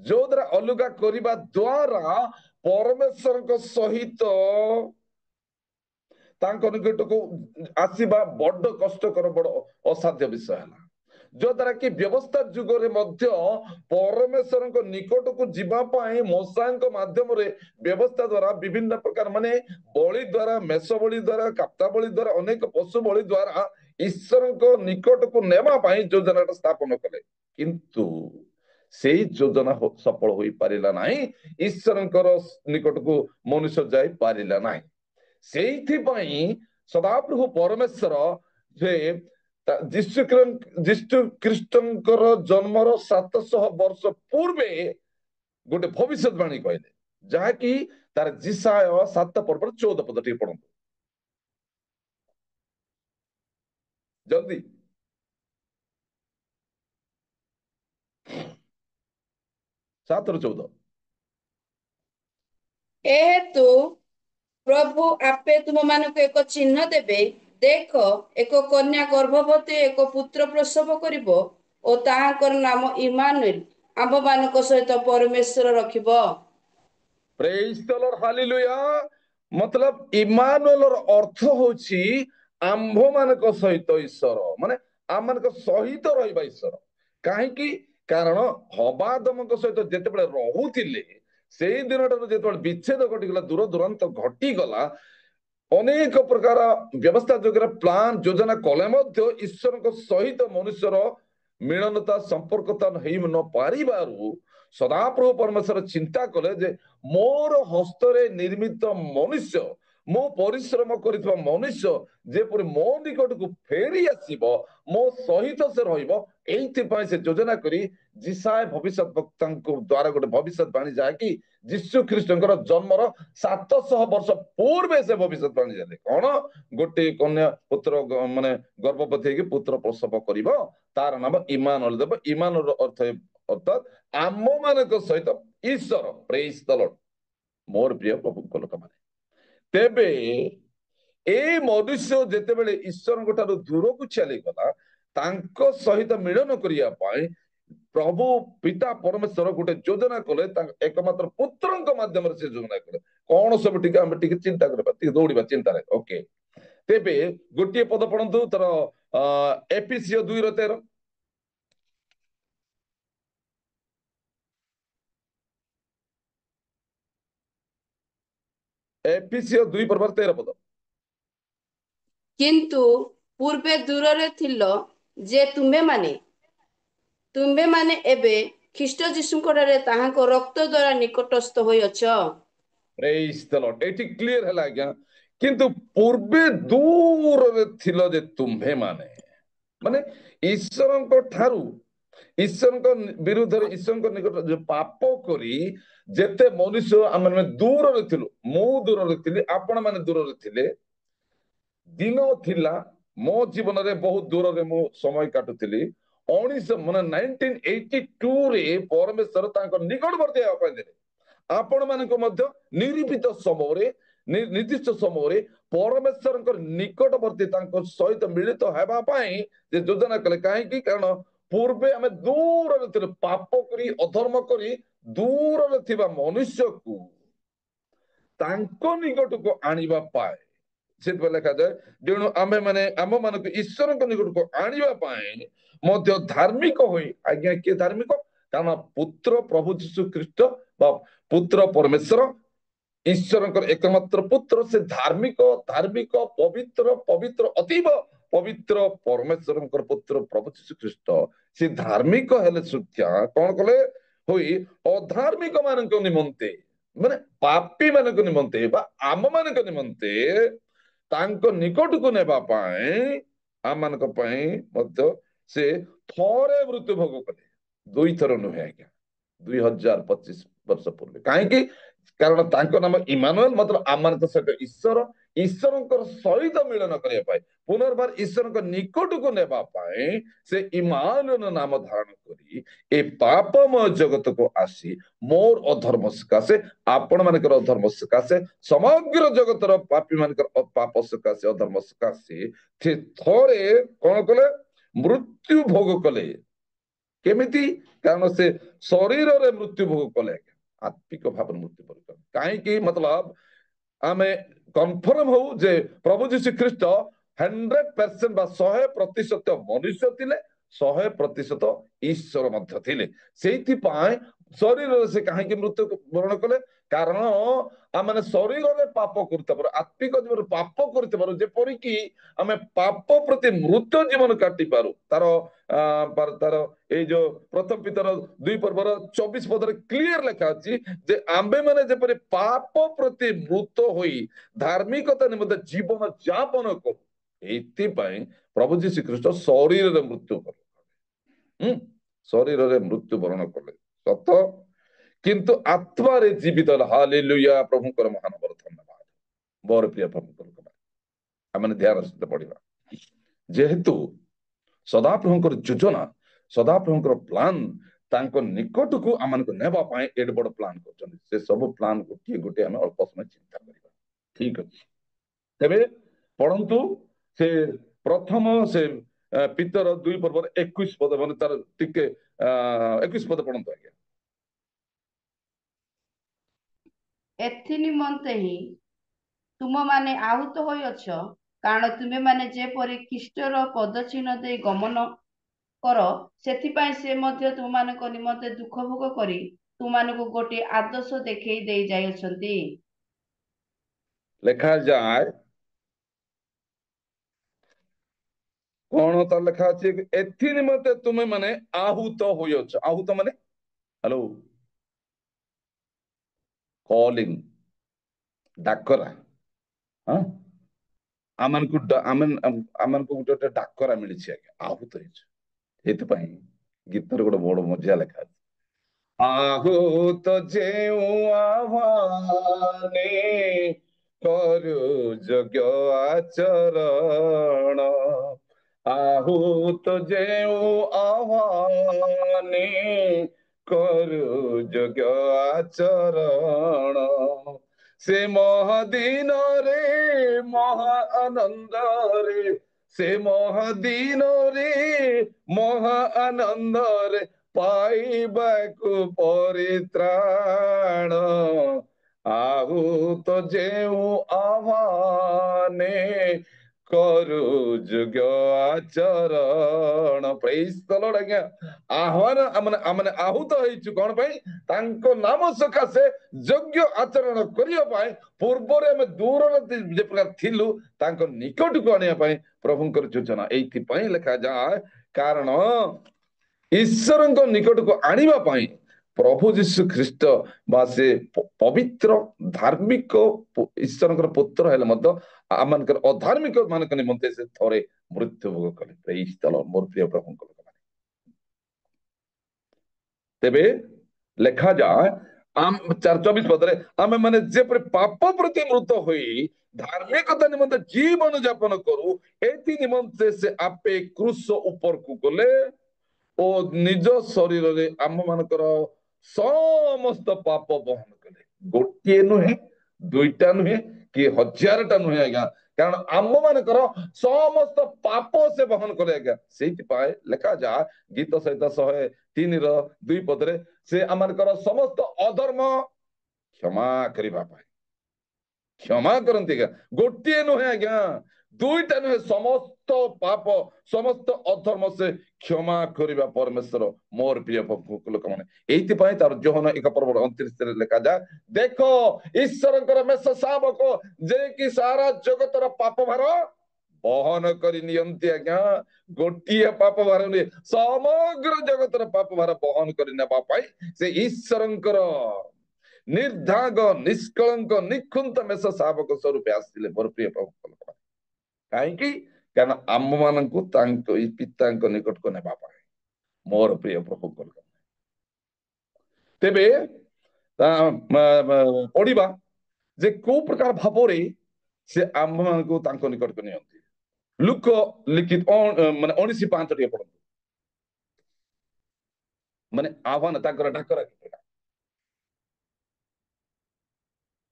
[SPEAKER 5] जो द्वारा अलगा करिबा द्वारा परमेश्वर सहित निकट को आसवा बड़ कष्टकर बड़ असाध्य विषय है जो द्वारा कि व्यवस्था जुगरे मध्य परमेश्वर निकट को जीवाई मशा माध्यम व्यवस्था द्वारा विभिन्न प्रकार माने बलि द्वारा मेष बलि द्वारा काप्ता बलि द्वारा अनेक पशु बलि द्वारा ईश्वर निकट को नेवा योजना स्थापन कले किंतु से योजना सफल हो पारिला नहीं ईश्वर निकट को मनुष्य जाई पारिला नहीं से सदाप्रभु परमेश्वर जे जीशु ख्रीष्टंकर जन्मर 700 वर्ष पूर्वे गोटे भविष्यवाणी कहले जहाँकि तार जिसाय 7 पर्व 14 पद टी पढ़ो जल्दी 7 ରୁ 14
[SPEAKER 2] एहेतु प्रभु आपे तुम मानक एक चिन्ह देबे देख एक कन्या गर्भवती एक पुत्र प्रसव करिबो ओ ताहाकर नाम इमानुएल आम मानक सहित परमेश्वर रखिबो
[SPEAKER 5] प्रेज द लॉर्ड हालेलुया मतलब इमानुएल अर्थ होची आंभ मानक सहित ईश्वर माने आम मानक सहित रहिबा ईश्वर काहे की कारण हबादमक सहित जेतेबेले रहुतिले सेई दिनटार जेतेबेले विच्छेद घटिगला दूर दुरांत घटिगला अनेक प्रकार व्यवस्था जोगर प्लान योजना कले मध्य ईश्वर सहित मनुष्यर मिलनता संपर्कता हेई न पारिबारु सदाप्रभु परमेश्वर चिंता कले जे मोर हस्तरे निर्मित मनुष्य मो परिश्रम करितबा मनुष्य जेपरि मो निकट को फेरी आसीबो मो सहित से रहिबो एइथि पय से योजना करी जिसाय भविष्यत वक्तांको द्वारा गोटे भविष्यवाणी जाकी जीशु ख्रीष्टंकर जन्मर 700 वर्ष पूर्वे से भविष्यवाणी जाले कोन गोटे कन्या पुत्र माने गर्भवती के पुत्र प्रसव करिवो तार नाम इमानुएल देव इमानुएल अर्थ अर्थात आम मानक सहित ईश्वर प्रेज द लॉर्ड मोर प्रिय प्रभु लोक माने तेबे ए मनुष्य जेते बेले ईश्वर गोटारो दूर को चली गला तांको सहित मिलन करिया पाए प्रभु पिता परमेश्वर गोटे योजना कले एकमात्र पुत्रଙ୍କ माध्यम से योजना कले कोन सब टिके हम टिके चिंता करबा टिके दौड़ीबा चिंता रे ओके तेबे गोटे पद पढंतु तर एफिसियो 2:13 एफिसियो 2:13 पद
[SPEAKER 2] किंतु पूर्वे दूर रे थिलो जे तुम्बे माने एबे ख्रीष्ट जीशुंकरे ताहाको रक्त द्वारा निकटस्थ होई अछ
[SPEAKER 5] praise the Lord eighty clear हला गया किंतु पूर्वे दूर रे थिलो जे तुम्भे माने माने ईश्वरଙ୍କ ठारू ईश्वरଙ୍କ विरुद्ध रे ईश्वरଙ୍କ निकट जे पाप करी जेते मनुष्य आमे दूर रे थिलु मो दूर रे थिली आपण माने दूर रे थिले दिन थिला मो जीवन रे बहुत दूर रे मो समय काटुथिली 1982 रे परमेश्वर तांको निकटवर्ती अपन देले आपण मानको मध्य निरूपित समय रे निर्दिष्ट समय रे परमेश्वर निकटवर्ती तांको सहित मिलित हेबा पई जे योजना कले काहे की कारण पूर्वे आमे दूर रे थिले पाप करी अधर्म करी दूर रे थिबा मनुष्य को तांको निकट को आनिबा पाए से लिखा जाए जेणु आमे माने आम मानक ईश्वर निकट को आनिबा पाए मध्य धार्मिक होई आज्ञा के धार्मिक कारण पुत्र प्रभु जीशु ख्रीष्ट बा पुत्र परमेश्वर ईश्वर एकमात्र पुत्र से धार्मिक धार्मिक पवित्र पवित्र अतीव पवित्र परमेश्वर पुत्र प्रभु जीशु ख्रीष्ट से धार्मिक हेले सुख्या कौन कले होई अधार्मिक मानक निमंते माने पापी मानक निमंते बा आम मानक निमंते तांको निकट को नेबा पाए आम मानक पाए मध्य से थोरे मृत्यु भोग कले 2 थर नुहे आज्ञा 2025 वर्ष पूर्व कहीं कारण तांको नाम इमानुएल मतलब आम मानक सहित ईश्वर ईश्वर सहित मिलन करने पाए पुनर्बार ईश्वर निकट को नेबा पाए से इमानुएल नाम धारण करी ए पापमय जगत को आसी मोर अधर्म सकाशे आपण मानकर अधर्म सकाशे समग्र जगतर पापी मानकर पाप सकाशे अधर्म सकाशे थोरे कौन कले मृत्यु भोग कले केमिति कारण से शरीर रे मृत्यु भोग कले आत्मिक भाव मृत्युवरण कले कहीं मतलब आमे कन्फर्म हो जे प्रभु जीशु ख्रीस्ट 100% बा 100% मनुष्य थिले 100% ईश्वर मध्य थिले सेति पाए शरीर से कहीं मृत्यु वरण कले कारण आ माने शरीर रे पाप करते पर आत्मिक जीवन पाप करते पर जेपरि कि आमे पाप प्रति मृत्यु जीवन काटी पारू तार ए जो प्रथम पितर 2 पर्वर 24 पदरे क्लियर लिखा अछि जे आंबे माने जेपरि पाप प्रति मृत होई धार्मिकता निमित्त जीवन यापन को एति पई प्रभु जी श्री कृष्ण शरीर रे मृत्यु कर शरीर रे मृत्यु वरण कले सत किंतु आत्मा रे जीवित हालेलुया प्रभु कर महान बर धन्यवाद बर प्रिय प्रभु कर आमे ध्यान सहित पढ़िबा जेहेतु सदाप्रभुଙ୍କର ଯୋଜନା ସଦାପ୍ରଭୁଙ୍କର ପ୍ଲାନ୍ ତାଙ୍କ ନିକଟକୁ ଆମମାନଙ୍କୁ ନେବା ପାଇଁ ଏଡେ ବଡ ପ୍ଲାନ୍ କରୁଛନ୍ତି ସେ ସବୁ ପ୍ଲାନ୍ ଗୋଟିଏ ଗୋଟିଏ ଆମେ ଅଳ୍ପ ସମୟ ଚିନ୍ତା କରିବା ଠିକ ଅଛି ତେବେ ପଢନ୍ତୁ ସେ ପ୍ରଥମ ସେ ପିତର 2 ପର୍ବର 21 ପଦ ମାନେ ତାର ଟିକେ 21 ପଦ ପଢନ୍ତୁ ଆଜ୍ଞା
[SPEAKER 2] ଏଥି ନିମନ୍ତେ ହିଁ ତୁମମାନେ ଆହୁତ ହୋଇଅଛ କାରଣ ତୁମେମାନେ ଯେପରି ଖ୍ରୀଷ୍ଟର ପଦଚିହ୍ନ ଦେଇ ଗମନ କର ସେଥିପାଇଁ ସେ ମଧ୍ୟ ତୁମମାନଙ୍କ ନିମନ୍ତେ ଦୁଃଖ ଭୋଗ କରି ତୁମମାନଙ୍କୁ ଗୋଟିଏ ଆଦର୍ଶ ଦେଖେଇ ଦେଇ ଯାଇଅଛନ୍ତି
[SPEAKER 5] ଲେଖାଯାଏ କଣ ତାର ଲେଖା ଅଛି ଏଥି ନିମନ୍ତେ ତୁମେ ମାନେ ଆହୁତ ହୋଇଅଛ ଆହୁତ ମାନେ ହ୍ୟାଲୋ କଲିଂ ଡାକରା ହଁ ଆମମାନଙ୍କୁ ଗୋଟେ ଡାକରା ମିଳିଛି ଆଜ୍ଞା ଆହୁତ ହେଇଛୁ ସେଇଥିପାଇଁ ଗୀତର ଗୋଟେ ବଡ ମଜା ଲେଖା ଅଛି ଆହୁତ ଯେଉଁ ଆହ୍ୱାନେ କରୁ ଯୋଗ୍ୟ ଆଚରଣ ଆହୁତ ଯେଉଁ ଆହ୍ୱାନେ କରୁ ଯୋଗ୍ୟ ଆଚରଣ ସେ ମହାଦିନରେ ମହା ଆନନ୍ଦରେ ସେ ମହାଦିନରେ ମହା ଆନନ୍ଦରେ ପାଇବାକୁ ପରିତ୍ରାଣ ଆହୁତ ଯେଉଁ ଆହ୍ୱାନେ କରୁ ଯୋଗ୍ୟ ଆଚରଣ ପ୍ରେଜ୍ ଦ ଲର୍ଡ ଆଜ୍ଞା ଆହ୍ୱାନ ଆମେ ଆହୁତ ହେଇଛୁ କଣ ପାଇଁ ତାଙ୍କ ନାମ ସକାଶେ ଯୋଗ୍ୟ ଆଚରଣ କରିବା ପାଇଁ ପୂର୍ବରେ ଆମେ ଦୂରରେ ଯେ ପ୍ରକାର ଥିଲୁ ତାଙ୍କ ନିକଟକୁ ଆଣିବା ପାଇଁ ପ୍ରଭୁଙ୍କର ଯୋଜନା ଏଇଥିପାଇଁ ଲେଖାଯାଏ କାରଣ ଈଶ୍ୱରଙ୍କ ନିକଟକୁ ଆଣିବା ପାଇଁ ପ୍ରଭୁ ଯୀଶୁ ଖ୍ରୀଷ୍ଟ ବା ସେ ପବିତ୍ର ଧାର୍ମିକ ଈଶ୍ୱରଙ୍କର ପୁତ୍ର ହେଲେ ମଧ୍ୟ ଆମମାନଙ୍କର ଅଧାର୍ମିକ ମାନଙ୍କ ନିମନ୍ତେ ସେ ଥରେ ମୃତ୍ୟୁ ଭୋଗ କଲେ ପ୍ରେଜ୍ ଦ ଲର୍ଡ ମୋର ପ୍ରିୟ ପ୍ରଭୁଙ୍କ ଲୋକମାନେ ତେବେ ଲେଖାଯାଏ 24 ପଦରେ ଆମେ ମାନେ ଯେପରି ପାପ ପ୍ରତି ମୃତ ହୋଇ ଧାର୍ମିକତା ନିମନ୍ତେ ଜୀବନ ଯାପନ କରୁ ଏଥି ନିମନ୍ତେ ସେ ଆପେ କ୍ରୁଶ ଉପରକୁ ଗଲେ ଓ ନିଜ ଶରୀରରେ ଆମ ମାନଙ୍କର ସମସ୍ତ ପାପ ବହନ କଲେ ଗୋଟିଏ ନୁହେଁ ଦୁଇଟା ନୁହେଁ କି ହଜାରଟା ନୁହେଁ ଆଜ୍ଞା କାରଣ ଆମ ମାନଙ୍କର ସମସ୍ତ ପାପ ସେ ବହନ କଲେ ଆଜ୍ଞା ସେଇଥିପାଇଁ ଲେଖାଯାଏ ଗୀତ ସହିତ 103 ପଦରେ ସେ ଆମମାନଙ୍କର ସମସ୍ତ ଅଧର୍ମ କ୍ଷମା କରିବା ପାଇଁ କ୍ଷମା କରନ୍ତି ଆଜ୍ଞା ଗୋଟିଏ ନୁହେଁ ଆଜ୍ଞା ଦୁଇଟା ନୁହେଁ ସମସ୍ତ ପାପ ସମସ୍ତ ଅଧର୍ମ ସେ କ୍ଷମା କରିବା ପରମେଶ୍ୱର ମୋର ପ୍ରିୟ ଲୋକମାନେ ଏଇଥିପାଇଁ ତାର ଯୋହନ 1 ପର୍ବର 29 ଲେଖାଯାଏ ଦେଖ ଈଶ୍ୱରଙ୍କର ମେଷ ଶାବକ ଯେ କି ସାରା ଜଗତର ପାପ ଭାର ବହନ କରି ନିଅନ୍ତି ଆଜ୍ଞା ଗୋଟିଏ ପାପ ଭାର ନୁହେଁ ସମଗ୍ର ଜଗତର ପାପ ଭାର ବହନ କରି ନେବା ପାଇଁ ସେ ଈଶ୍ୱରଙ୍କର ନିର୍ଦ୍ଧାଗ ନିଷ୍କଳଙ୍କ ନିଖୁନ୍ତ ମେଷ ଶାବକ ସ୍ୱରୂପେ ଆସିଥିଲେ ମୋର ପ୍ରିୟ ପ୍ରଭୁ କାହିଁକି କାରଣ ଆମ ମାନଙ୍କୁ ତାଙ୍କ ଏଇ ପିତାଙ୍କ ନିକଟକୁ ନେବା ପାଇଁ ମୋର ପ୍ରିୟ ପ୍ରଭୁ ତେବେ ପଢିବା ଯେ କୋଉ ପ୍ରକାର ଭାବରେ ସେ ଆମ ମାନଙ୍କୁ ତାଙ୍କ ନିକଟକୁ ନିଅନ୍ତି ଲୁକ ଲିଖିତ ମାନେ 19:5 ଟିକେ ପଢନ୍ତୁ ମାନେ ଆହ୍ୱାନ ତାଙ୍କର ଡାକରା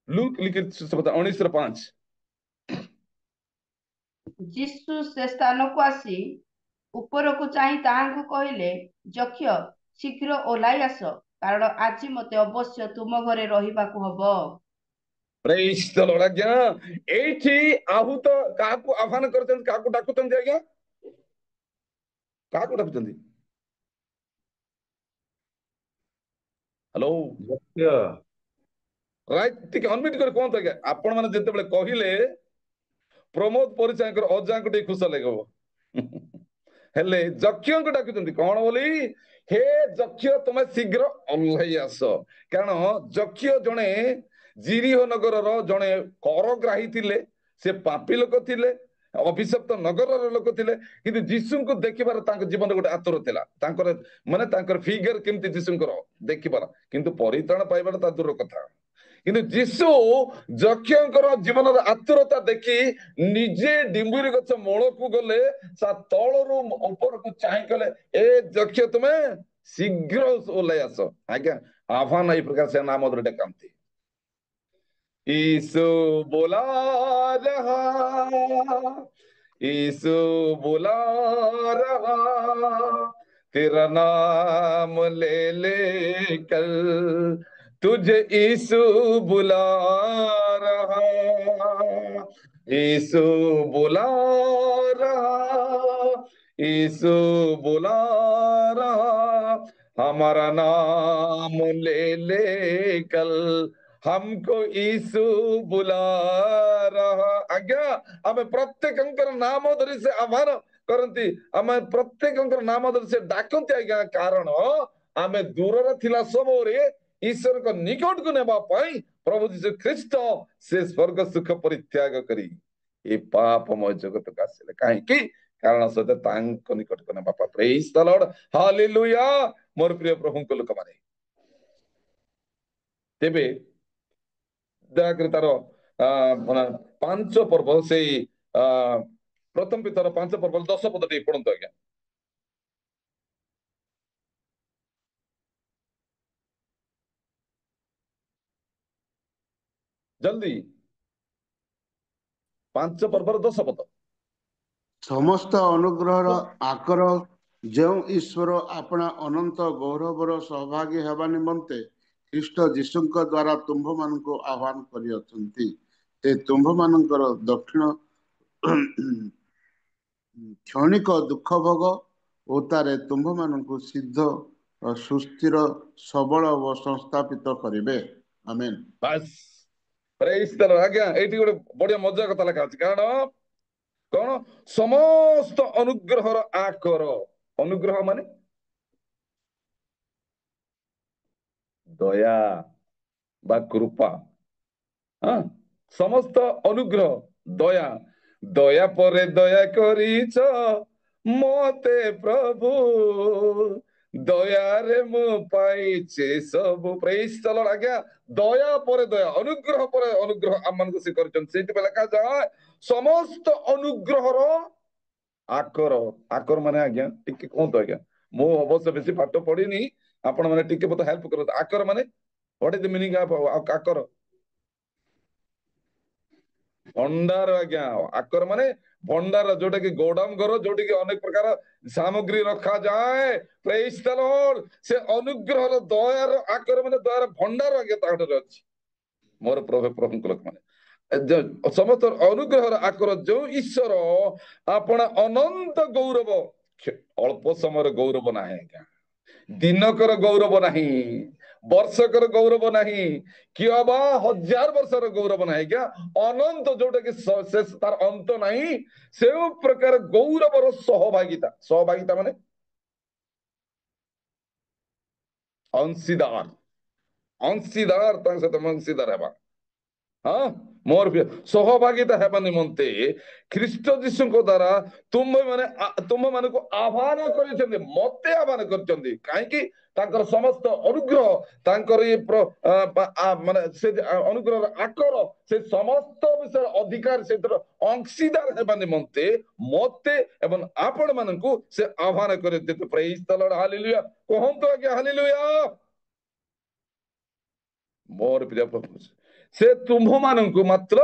[SPEAKER 5] ଲୁକ ଲିଖିତ 19:5
[SPEAKER 2] ଯୀଶୁ ସେ ସ୍ଥାନକୁ ଆସି ଉପରକୁ ଚାହିଁ ତାହାଙ୍କୁ କହିଲେ ଯକ୍ଷ ଶୀଘ୍ର ଓହ୍ଲାଇ ଆସ କାରଣ ଆଜି ମତେ ଅବଶ୍ୟ ତୁମ ଘରେ ରହିବାକୁ ହବ।
[SPEAKER 5] ପ୍ରେଜ୍ ଦ ଲର୍ଡ। ଆଜ୍ଞା ଏଇଠି ଆହୁତ କାହାକୁ ଆହ୍ୱାନ କରୁଛନ୍ତି, କାହାକୁ ଡାକୁଛନ୍ତି ଆଜ୍ଞା? କାହାକୁ ଡାକୁଛନ୍ତି? ହ୍ୟାଲୋ, ରାଇଟ୍, ଟିକେ ଅନମିଟ୍ କରି କୁହନ୍ତୁ ଆଜ୍ଞା। ଆପଣ ମାନେ ଯେତେବେଳେ କହିଲେ ପ୍ରମୋଦ ପରିଚାଙ୍କର ଅଜାଙ୍କୁ ଟିକେ ଖୁସି ଲାଗିବ। ହେଲେ ଯକ୍ଷଙ୍କୁ ଡାକୁଛନ୍ତି କଣ ବୋଲି? ହେ ଯକ୍ଷ ତମେ ଶୀଘ୍ର ଓହ୍ଲାଇ ଆସ। କାରଣ ଯକ୍ଷ ଜଣେ ଜିରିହ ନଗରର ଜଣେ କରଗ୍ରାହୀ ଥିଲେ, ସେ ପାପୀ ଲୋକ ଥିଲେ, ଅଭିଶପ୍ତ ନଗରର ଲୋକ ଥିଲେ, କିନ୍ତୁ ଯୀଶୁଙ୍କୁ ଦେଖିବାର ତାଙ୍କ ଜୀବନରେ ଗୋଟେ ଆତୁର ଥିଲା। ତାଙ୍କର ମାନେ ତାଙ୍କର ଫିଗର କେମିତି ଯୀଶୁଙ୍କର ଦେଖିବାର, କିନ୍ତୁ ପରିତ୍ରାଣ ପାଇବାର ତା ଦୂର କଥା। କିନ୍ତୁ ଯୀଶୁ ଯକ୍ଷଙ୍କର ଜୀବନର ଆତୁରତା ଦେଖି ନିଜେ ଡିମ୍ବୁରି ଗଛ ମୂଳକୁ ଗଲେ, ତା ତଳରୁ ଉପରକୁ ଚାହିଁ କଲେ, ଏ ଯକ୍ଷ ତୁମେ ଶୀଘ୍ର ଓହ୍ଲାଇ ଆସ। ଆଜ୍ଞା ଆହ୍ୱାନ ଏଇ ପ୍ରକାର ସେ ନାମ ଧରି ଡାକନ୍ତି। यीशु बुला रहा, यीशु बुला रहा, तेरा नाम ले ले कर तुझे यीशु बुला रहा, यीशु बुला रहा, यीशु बुला रहा, हमारा नाम ले ले कल हमको यीशु बुला रहा। आज्ञा आमे प्रत्येकଙ୍କର ନାମ ଧରି ସେ ଆହ୍ୱାନ କରନ୍ତି, ଆମେ ପ୍ରତ୍ୟେକଙ୍କର ନାମ ଧରି ସେ ଡାକନ୍ତି ଆଜ୍ଞା। କାରଣ ଆମେ ଦୂରରେ ଥିଲା ସମୟରେ ଈଶ୍ୱରଙ୍କ ନିକଟକୁ ନେବା ପାଇଁ ପ୍ରଭୁ ଯୀଶୁ ଖ୍ରୀଷ୍ଟ ସେ ସ୍ୱର୍ଗ ସୁଖ ପରିତ୍ୟାଗ କରି ଏ ପାପମୟ ଜଗତକୁ ଆସିଲେ। କାହିଁକି? କାରଣ ସହିତ ତାଙ୍କ ନିକଟକୁ ନେବା ପାଇଁ। ପ୍ରେଜ୍ ଦ ଲର୍ଡ, ହାଲେଲୁୟା। ମୋର ପ୍ରିୟ ପ୍ରଭୁଙ୍କ ଲୋକମାନେ, ତେବେ ଦୟାକରି ତାର ପାଞ୍ଚ ପର୍ବ, ସେଇ ପ୍ରଥମ ପିତାର 5 ପର୍ବ 10 ପଦ ଟିକେ ପଢନ୍ତୁ ଆଜ୍ଞା। ଜଲ୍ଦି, 5 ପର୍ବର 10 ପଦ।
[SPEAKER 7] ସମସ୍ତ ଅନୁଗ୍ରହର ଆକର ଯେଉଁ ଈଶ୍ୱର ଆପଣା ଅନନ୍ତ ଗୌରବର ସହଭାଗୀ ହେବା ନିମନ୍ତେ ଖ୍ରୀଷ୍ଟ ଯୀଶୁଙ୍କ ଦ୍ୱାରା ତୁମ୍ଭମାନଙ୍କୁ ଆହ୍ୱାନ କରିଅଛନ୍ତି, ସେ ତୁମ୍ଭମାନଙ୍କର ଦକ୍ଷିଣ କ୍ଷଣିକ ଦୁଃଖ ଭୋଗ ଓ ତାରେ ତୁମ୍ଭମାନଙ୍କୁ ସିଦ୍ଧ ସୁସ୍ଥିର ସବଳ ଓ ସଂସ୍ଥାପିତ କରିବେ। ଆମେନ୍।
[SPEAKER 5] ବାସ୍, ପ୍ରେଜ୍ ଦ ଲର୍ଡ। ଆଜ୍ଞା ଏଇଠି ଗୋଟେ ବଢିଆ ମଜା କଥା ଲେଖା ଅଛି। କାରଣ କଣ? ସମସ୍ତ ଅନୁଗ୍ରହର ଆକର। ଅନୁଗ୍ରହ ମାନେ ଦୟା ବା କୃପା। ସମସ୍ତ ଅନୁଗ୍ରହ, ଦୟା, ଦୟା ପରେ ଦୟା କରିଛ ମତେ ପ୍ରଭୁ, ଦୟାରେ ମୁଁ ପାଇଛି ସବୁ। ପ୍ରେଜ୍ ଦ ଲର୍ଡ। ଆଜ୍ଞା ଦୟା ପରେ ଦୟା, ଅନୁଗ୍ରହ ପରେ ଅନୁଗ୍ରହ ଆମମାନଙ୍କୁ ସେ କରିଛନ୍ତି। ସେଇଥିପାଇଁ ଲେଖାଯାଏ ସମସ୍ତ ଅନୁଗ୍ରହର ଆକର। ଆକର ମାନେ ଆଜ୍ଞା ଟିକେ କୁହନ୍ତୁ ଆଜ୍ଞା, ମୁଁ ଅବଶ୍ୟ ବେଶୀ ପାଠ ପଢିନି, ଆପଣ ମାନେ ଟିକେ ମତେ ହେଲ୍ପ କରନ୍ତୁ। ଆକର ମାନେ what is the meaning of ଆକର? ଭଣ୍ଡାର ଆଜ୍ଞା। ଆକର ମାନେ ଭଣ୍ଡାର, ଯୋଉଟା କି ଗୋଦାମ ଘର, ଯୋଉଠି କି ଅନେକ ପ୍ରକାର ସାମଗ୍ରୀ ରଖାଯାଏ। ପ୍ରେଜ୍ ଦ ଲର୍ଡ। ସେ ଅନୁଗ୍ରହର ଦୟାର ଆକର ମାନେ ଦୟାର ଭଣ୍ଡାର ଆଜ୍ଞା ତାହାଠାରେ ଅଛି। ମୋର ପ୍ରଭୁଙ୍କ ଲୋକମାନେ, ସମସ୍ତ ଅନୁଗ୍ରହର ଆକର ଯୋଉ ଈଶ୍ୱର ଆପଣ ଅନନ୍ତ ଗୌରବ, ଅଳ୍ପ ସମୟର ଗୌରବ ନାହିଁ ଆଜ୍ଞା, ଦିନକର ଗୌରବ ନାହିଁ, ବର୍ଷକର ଗୌରବ ନାହିଁ, କିଏ ବା 1000 ବର୍ଷର ଗୌରବ ନାହିଁ ଆଜ୍ଞା, ଅନନ୍ତ, ଯୋଉଟା କି ତାର ଅନ୍ତ ନାହିଁ, ସେଉ ପ୍ରକାର ଗୌରବର ସହଭାଗିତା। ସହଭାଗିତା ମାନେ ଅଂଶୀଦାର, ଅଂଶୀଦାର, ତାଙ୍କ ସହିତ ଅଂଶୀଦାର ହେବା। ମୋର ସହଭାଗିତା ହେବା ନିମନ୍ତେ ଖ୍ରୀଷ୍ଟ ଯୀଶୁଙ୍କ ଦ୍ୱାରା ତୁମମାନଙ୍କୁ ଆହ୍ୱାନ କରିଛନ୍ତି, ମତେ ଆହ୍ୱାନ କରିଛନ୍ତି। କାହିଁକି? ତାଙ୍କର ସମସ୍ତ ଅନୁଗ୍ରହ, ତାଙ୍କର ଇଏ ମାନେ ସେ ଅନୁଗ୍ରହର ଆକର, ସେ ସମସ୍ତ ବିଷୟରେ ଅଧିକାର, ସେଥିର ଅଂଶୀଦାର ହେବା ନିମନ୍ତେ ମତେ ଏବଂ ଆପଣ ମାନଙ୍କୁ ସେ ଆହ୍ୱାନ କରିଛନ୍ତି। ପ୍ରେଜ୍ ଦ ଲର୍ଡ, ହାଲେଲୁୟା। କୁହନ୍ତୁ ଆଜ୍ଞା ହାଲେଲୁୟା। ମୋର ପ୍ରିୟ ପ୍ରଭୁ, ସେ ତୁମ୍ଭମାନଙ୍କୁ ମାତ୍ର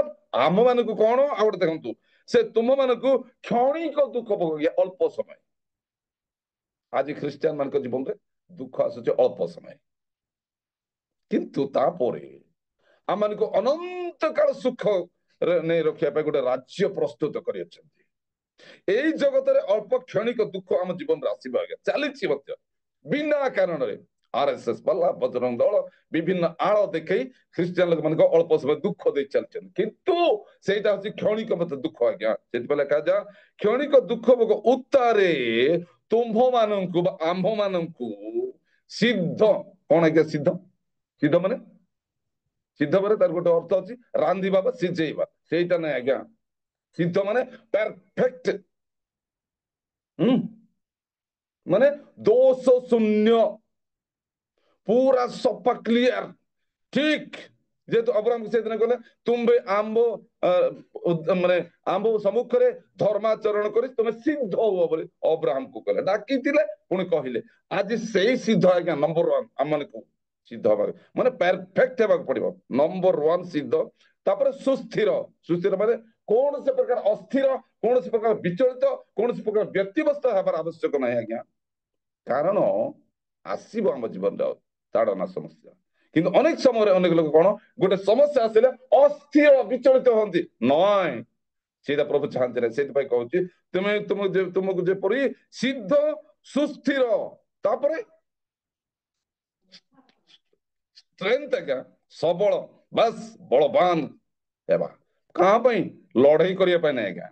[SPEAKER 5] ଆମ ମାନଙ୍କୁ କଣ ଆଉ ଗୋଟେ ଦେଖନ୍ତୁ, ସେ ତୁମମାନଙ୍କୁ କ୍ଷଣିକ ଦୁଃଖ ଭୋଗ, ଅଳ୍ପ ସମୟ। ଆଜି ଖ୍ରୀଷ୍ଟିଆନ ମାନଙ୍କ ଜୀବନରେ ଦୁଃଖ ଆସୁଛି ଅଳ୍ପ ସମୟ। କିନ୍ତୁ ତାପରେ ଆମମାନଙ୍କୁ ଅନନ୍ତ କାଳ ସୁଖ ନେଇ ରଖିବା ପାଇଁ ଗୋଟେ ରାଜ୍ୟ ପ୍ରସ୍ତୁତ କରିଅଛନ୍ତି। ଏଇ ଜଗତରେ ଅଳ୍ପ କ୍ଷଣିକ ଦୁଃଖ ଆମ ଜୀବନରେ ଆସିବ ଆଜ୍ଞା, ଚାଲିଛି ମଧ୍ୟ ବିନା କାରଣରେ। RSS ବାଲା, ବଜରଙ୍ଗ ଦଳ ବିଭିନ୍ନ ଆଳ ଦେଖେଇ ଖ୍ରୀଷ୍ଟିଆନ ଲୋକମାନଙ୍କ ଅଳ୍ପ ସମୟ ଦୁଃଖ ଦେଇ ଚାଲିଛନ୍ତି, କିନ୍ତୁ ସେଇଟା ହଉଛି କ୍ଷଣିକ ମଧ୍ୟ ଦୁଃଖ ଆଜ୍ଞା। ସେଥିପାଇଁ ଲେଖାଯାଏ କ୍ଷଣିକ ଦୁଃଖ ଭୋଗ ଉତ୍ତାରେ ତୁମ୍ଭ ମାନଙ୍କୁ ବା ଆମ୍ଭ ମାନଙ୍କୁ ସିଦ୍ଧ। କଣ ଆଜ୍ଞା ସିଦ୍ଧ? ସିଦ୍ଧ ମାନେ ସିଦ୍ଧ ମାନେ ତାର ଗୋଟେ ଅର୍ଥ ଅଛି ରାନ୍ଧିବା ବା ସିଝେଇବା, ସେଇଟା ନାହିଁ ଆଜ୍ଞା। ସିଦ୍ଧ ମାନେ ପରଫେକ୍ଟ, ମାନେ ଦୋଷ ଶୂନ୍ୟ, ପୁରା ସଫା କ୍ଲିୟର ଠିକ। ଯେହେତୁ ଅବ୍ରାହ୍ମକୁ ସେଦିନ କହିଲେ ତୁମ୍ଭେ ଆମ୍ଭ ମାନେ ଆମ୍ଭ ସମ୍ମୁଖରେ ଧର୍ମାଚରଣ କରି ତୁମେ ସିଦ୍ଧ ହୁଅ ବୋଲି ଅବ୍ରାହ୍ମକୁ କହିଲେ, ଡାକିଥିଲେ ପୁଣି କହିଲେ। ଆଜି ସେଇ ସିଦ୍ଧ ଆଜ୍ଞା ନମ୍ବର 1 ଆମମାନଙ୍କୁ ସିଦ୍ଧ ହବାକୁ, ମାନେ ପରଫେକ୍ଟ ହେବାକୁ ପଡିବ। ନମ୍ବର 1 ସିଦ୍ଧ, ତାପରେ ସୁସ୍ଥିର। ସୁସ୍ଥିର ମାନେ କୌଣସି ପ୍ରକାର ଅସ୍ଥିର, କୌଣସି ପ୍ରକାର ବିଚଳିତ, କୌଣସି ପ୍ରକାର ବ୍ୟକ୍ତିବ୍ୟସ୍ତ ହେବାର ଆବଶ୍ୟକ ନାହିଁ ଆଜ୍ଞା। କାରଣ ଆସିବ ଆମ ଜୀବନରେ ତାଡ଼ନା ସମସ୍ୟା। କିନ୍ତୁ ଅନେକ ସମୟରେ ଅନେକ ଲୋକ କଣ ଗୋଟେ ସମସ୍ୟା ଆସିଲେ ଅସ୍ଥିର ବିଚଳିତ ହୁଅନ୍ତି। ନয়, ସେଇଟା ପ୍ରଭୁ ଚାହାନ୍ତି ନାହିଁ। ସେଇଥିପାଇଁ କହୁଛି ତୁମକୁ ଯେପରି ସିଦ୍ଧ ସୁସ୍ଥିର, ତାପରେ ଷ୍ଟ୍ରେନ୍ଥ ଆଜ୍ଞା, ସବଳ, ବାସ୍ ବଳବାନ ହେବା। କାହା ପାଇଁ? ଲଢେଇ କରିବା ପାଇଁ ନାହିଁ ଆଜ୍ଞା।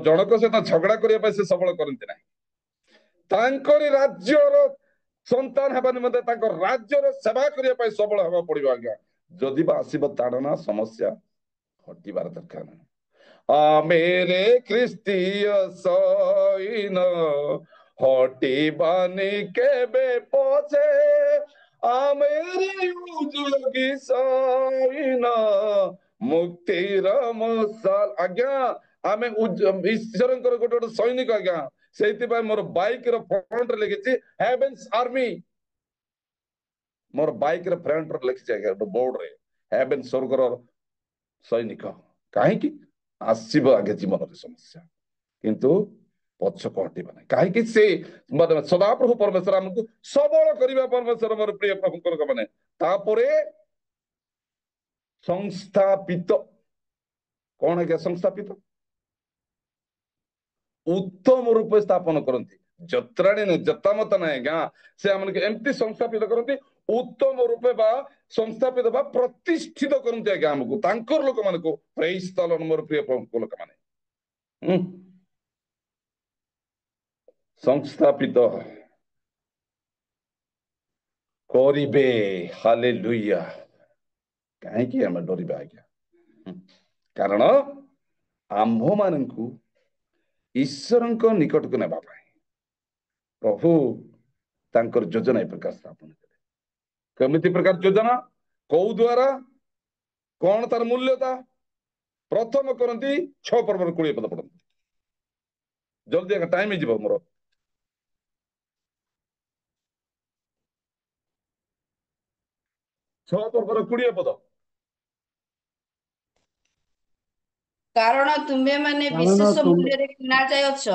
[SPEAKER 5] ଜଣଙ୍କ ସହିତ ଝଗଡା କରିବା ପାଇଁ ସେ ସବଳ କରନ୍ତି ନାହିଁ। ତାଙ୍କରି ରାଜ୍ୟର ସନ୍ତାନ ହେବା ନିମନ୍ତେ, ତାଙ୍କ ରାଜ୍ୟର ସେବା କରିବା ପାଇଁ ସବଳ ହେବାକୁ ପଡିବ ଆଜ୍ଞା। ଯଦି ବା ଆସିବ ତାଡନା ସମସ୍ୟା, ହଟିବାର ଦରକାର ନାହିଁ। ଆମେରେ ଖ୍ରୀଷ୍ଟୀୟ ସୈନ ହଟିବାନି କେବେ ପଛେ, ଆମେରି ଉଦ୍ଯୋଗୀ ସୈନ ମୁକ୍ତିର ମଶାଲ। ଆଜ୍ଞା ଆମେ ଈଶ୍ୱରଙ୍କର ଗୋଟେ ଗୋଟେ ସୈନିକ ଆଜ୍ଞା। ସେଇଥିପାଇଁ ମୋର ବାଇକର ଫ୍ରଣ୍ଟରେ ଲେଖିଛି ହେଭେନ୍ସ ଆର୍ମି। ମୋର ବାଇକର ଫ୍ରଣ୍ଟରେ ଲେଖିଛି ଆଜ୍ଞା ଗୋଟେ ବୋର୍ଡରେ ହେଭେନ, ସ୍ୱର୍ଗର ସୈନିକ। କାହିଁକି? ଆସିବ ଆଜ୍ଞା ଜୀବନରେ ସମସ୍ୟା, କିନ୍ତୁ ପଛକୁ ହଟିବା ନାହିଁ। କାହିଁକି? ସେ ସଦାପ୍ରଭୁ ପରମେଶ୍ୱର ଆମକୁ ସବଳ କରିବା ପରମେଶ୍ୱର, ମୋର ପ୍ରିୟ ପ୍ରଭୁଙ୍କର ମାନେ। ତାପରେ ସଂସ୍ଥାପିତ। କଣ ଆଜ୍ଞା ସଂସ୍ଥାପିତ? ଉତ୍ତମ ରୂପେ ସ୍ଥାପନ କରନ୍ତି। ଯତ୍ରାଣୀ ନାହିଁ, ଯତାମତ ନାହିଁ ଆଜ୍ଞା। ସେ ଆମକୁ ଏମିତି ସଂସ୍ଥାପିତ କରନ୍ତି ଉତ୍ତମ ରୂପେ ବା ସଂସ୍ଥାପିତ ବା ପ୍ରତିଷ୍ଠିତ କରନ୍ତି ଆଜ୍ଞା ଆମକୁ, ତାଙ୍କର ଲୋକମାନଙ୍କୁ। ପ୍ରେଜ୍ ଦ ଲର୍ଡ ମୋର ପ୍ରିୟ ପ୍ରଭୁଙ୍କ ଲୋକମାନେ। ସଂସ୍ଥାପିତ କରିବେ। ହାଲେଲୁୟା। କାହିଁକି ଆମେ ଡରିବା ଆଜ୍ଞା? କାରଣ ଆମ୍ଭମାନଙ୍କୁ ଈଶ୍ୱରଙ୍କ ନିକଟକୁ ନେବା ପାଇଁ ପ୍ରଭୁ ତାଙ୍କର ଯୋଜନା ଏ ପ୍ରକାର ସ୍ଥାପନ କଲେ। କେମିତି ପ୍ରକାର ଯୋଜନା? କୋଉ ଦ୍ଵାରା? କଣ ତାର ମୂଲ୍ୟତା? ପ୍ରଥମ କରନ୍ତି 6 ପର୍ବର 20 ପଦ ପଢନ୍ତୁ। ଜଲ୍ଦି ଆଜ୍ଞା, ଟାଇମ ହେଇଯିବ ମୋର। 6 ପର୍ବର 20 ପଦ।
[SPEAKER 2] କାରଣ ତୁମେମାନେ ବିଶେଷ ମୂଲ୍ୟରେ କିଣା ଯାଇଅଛ,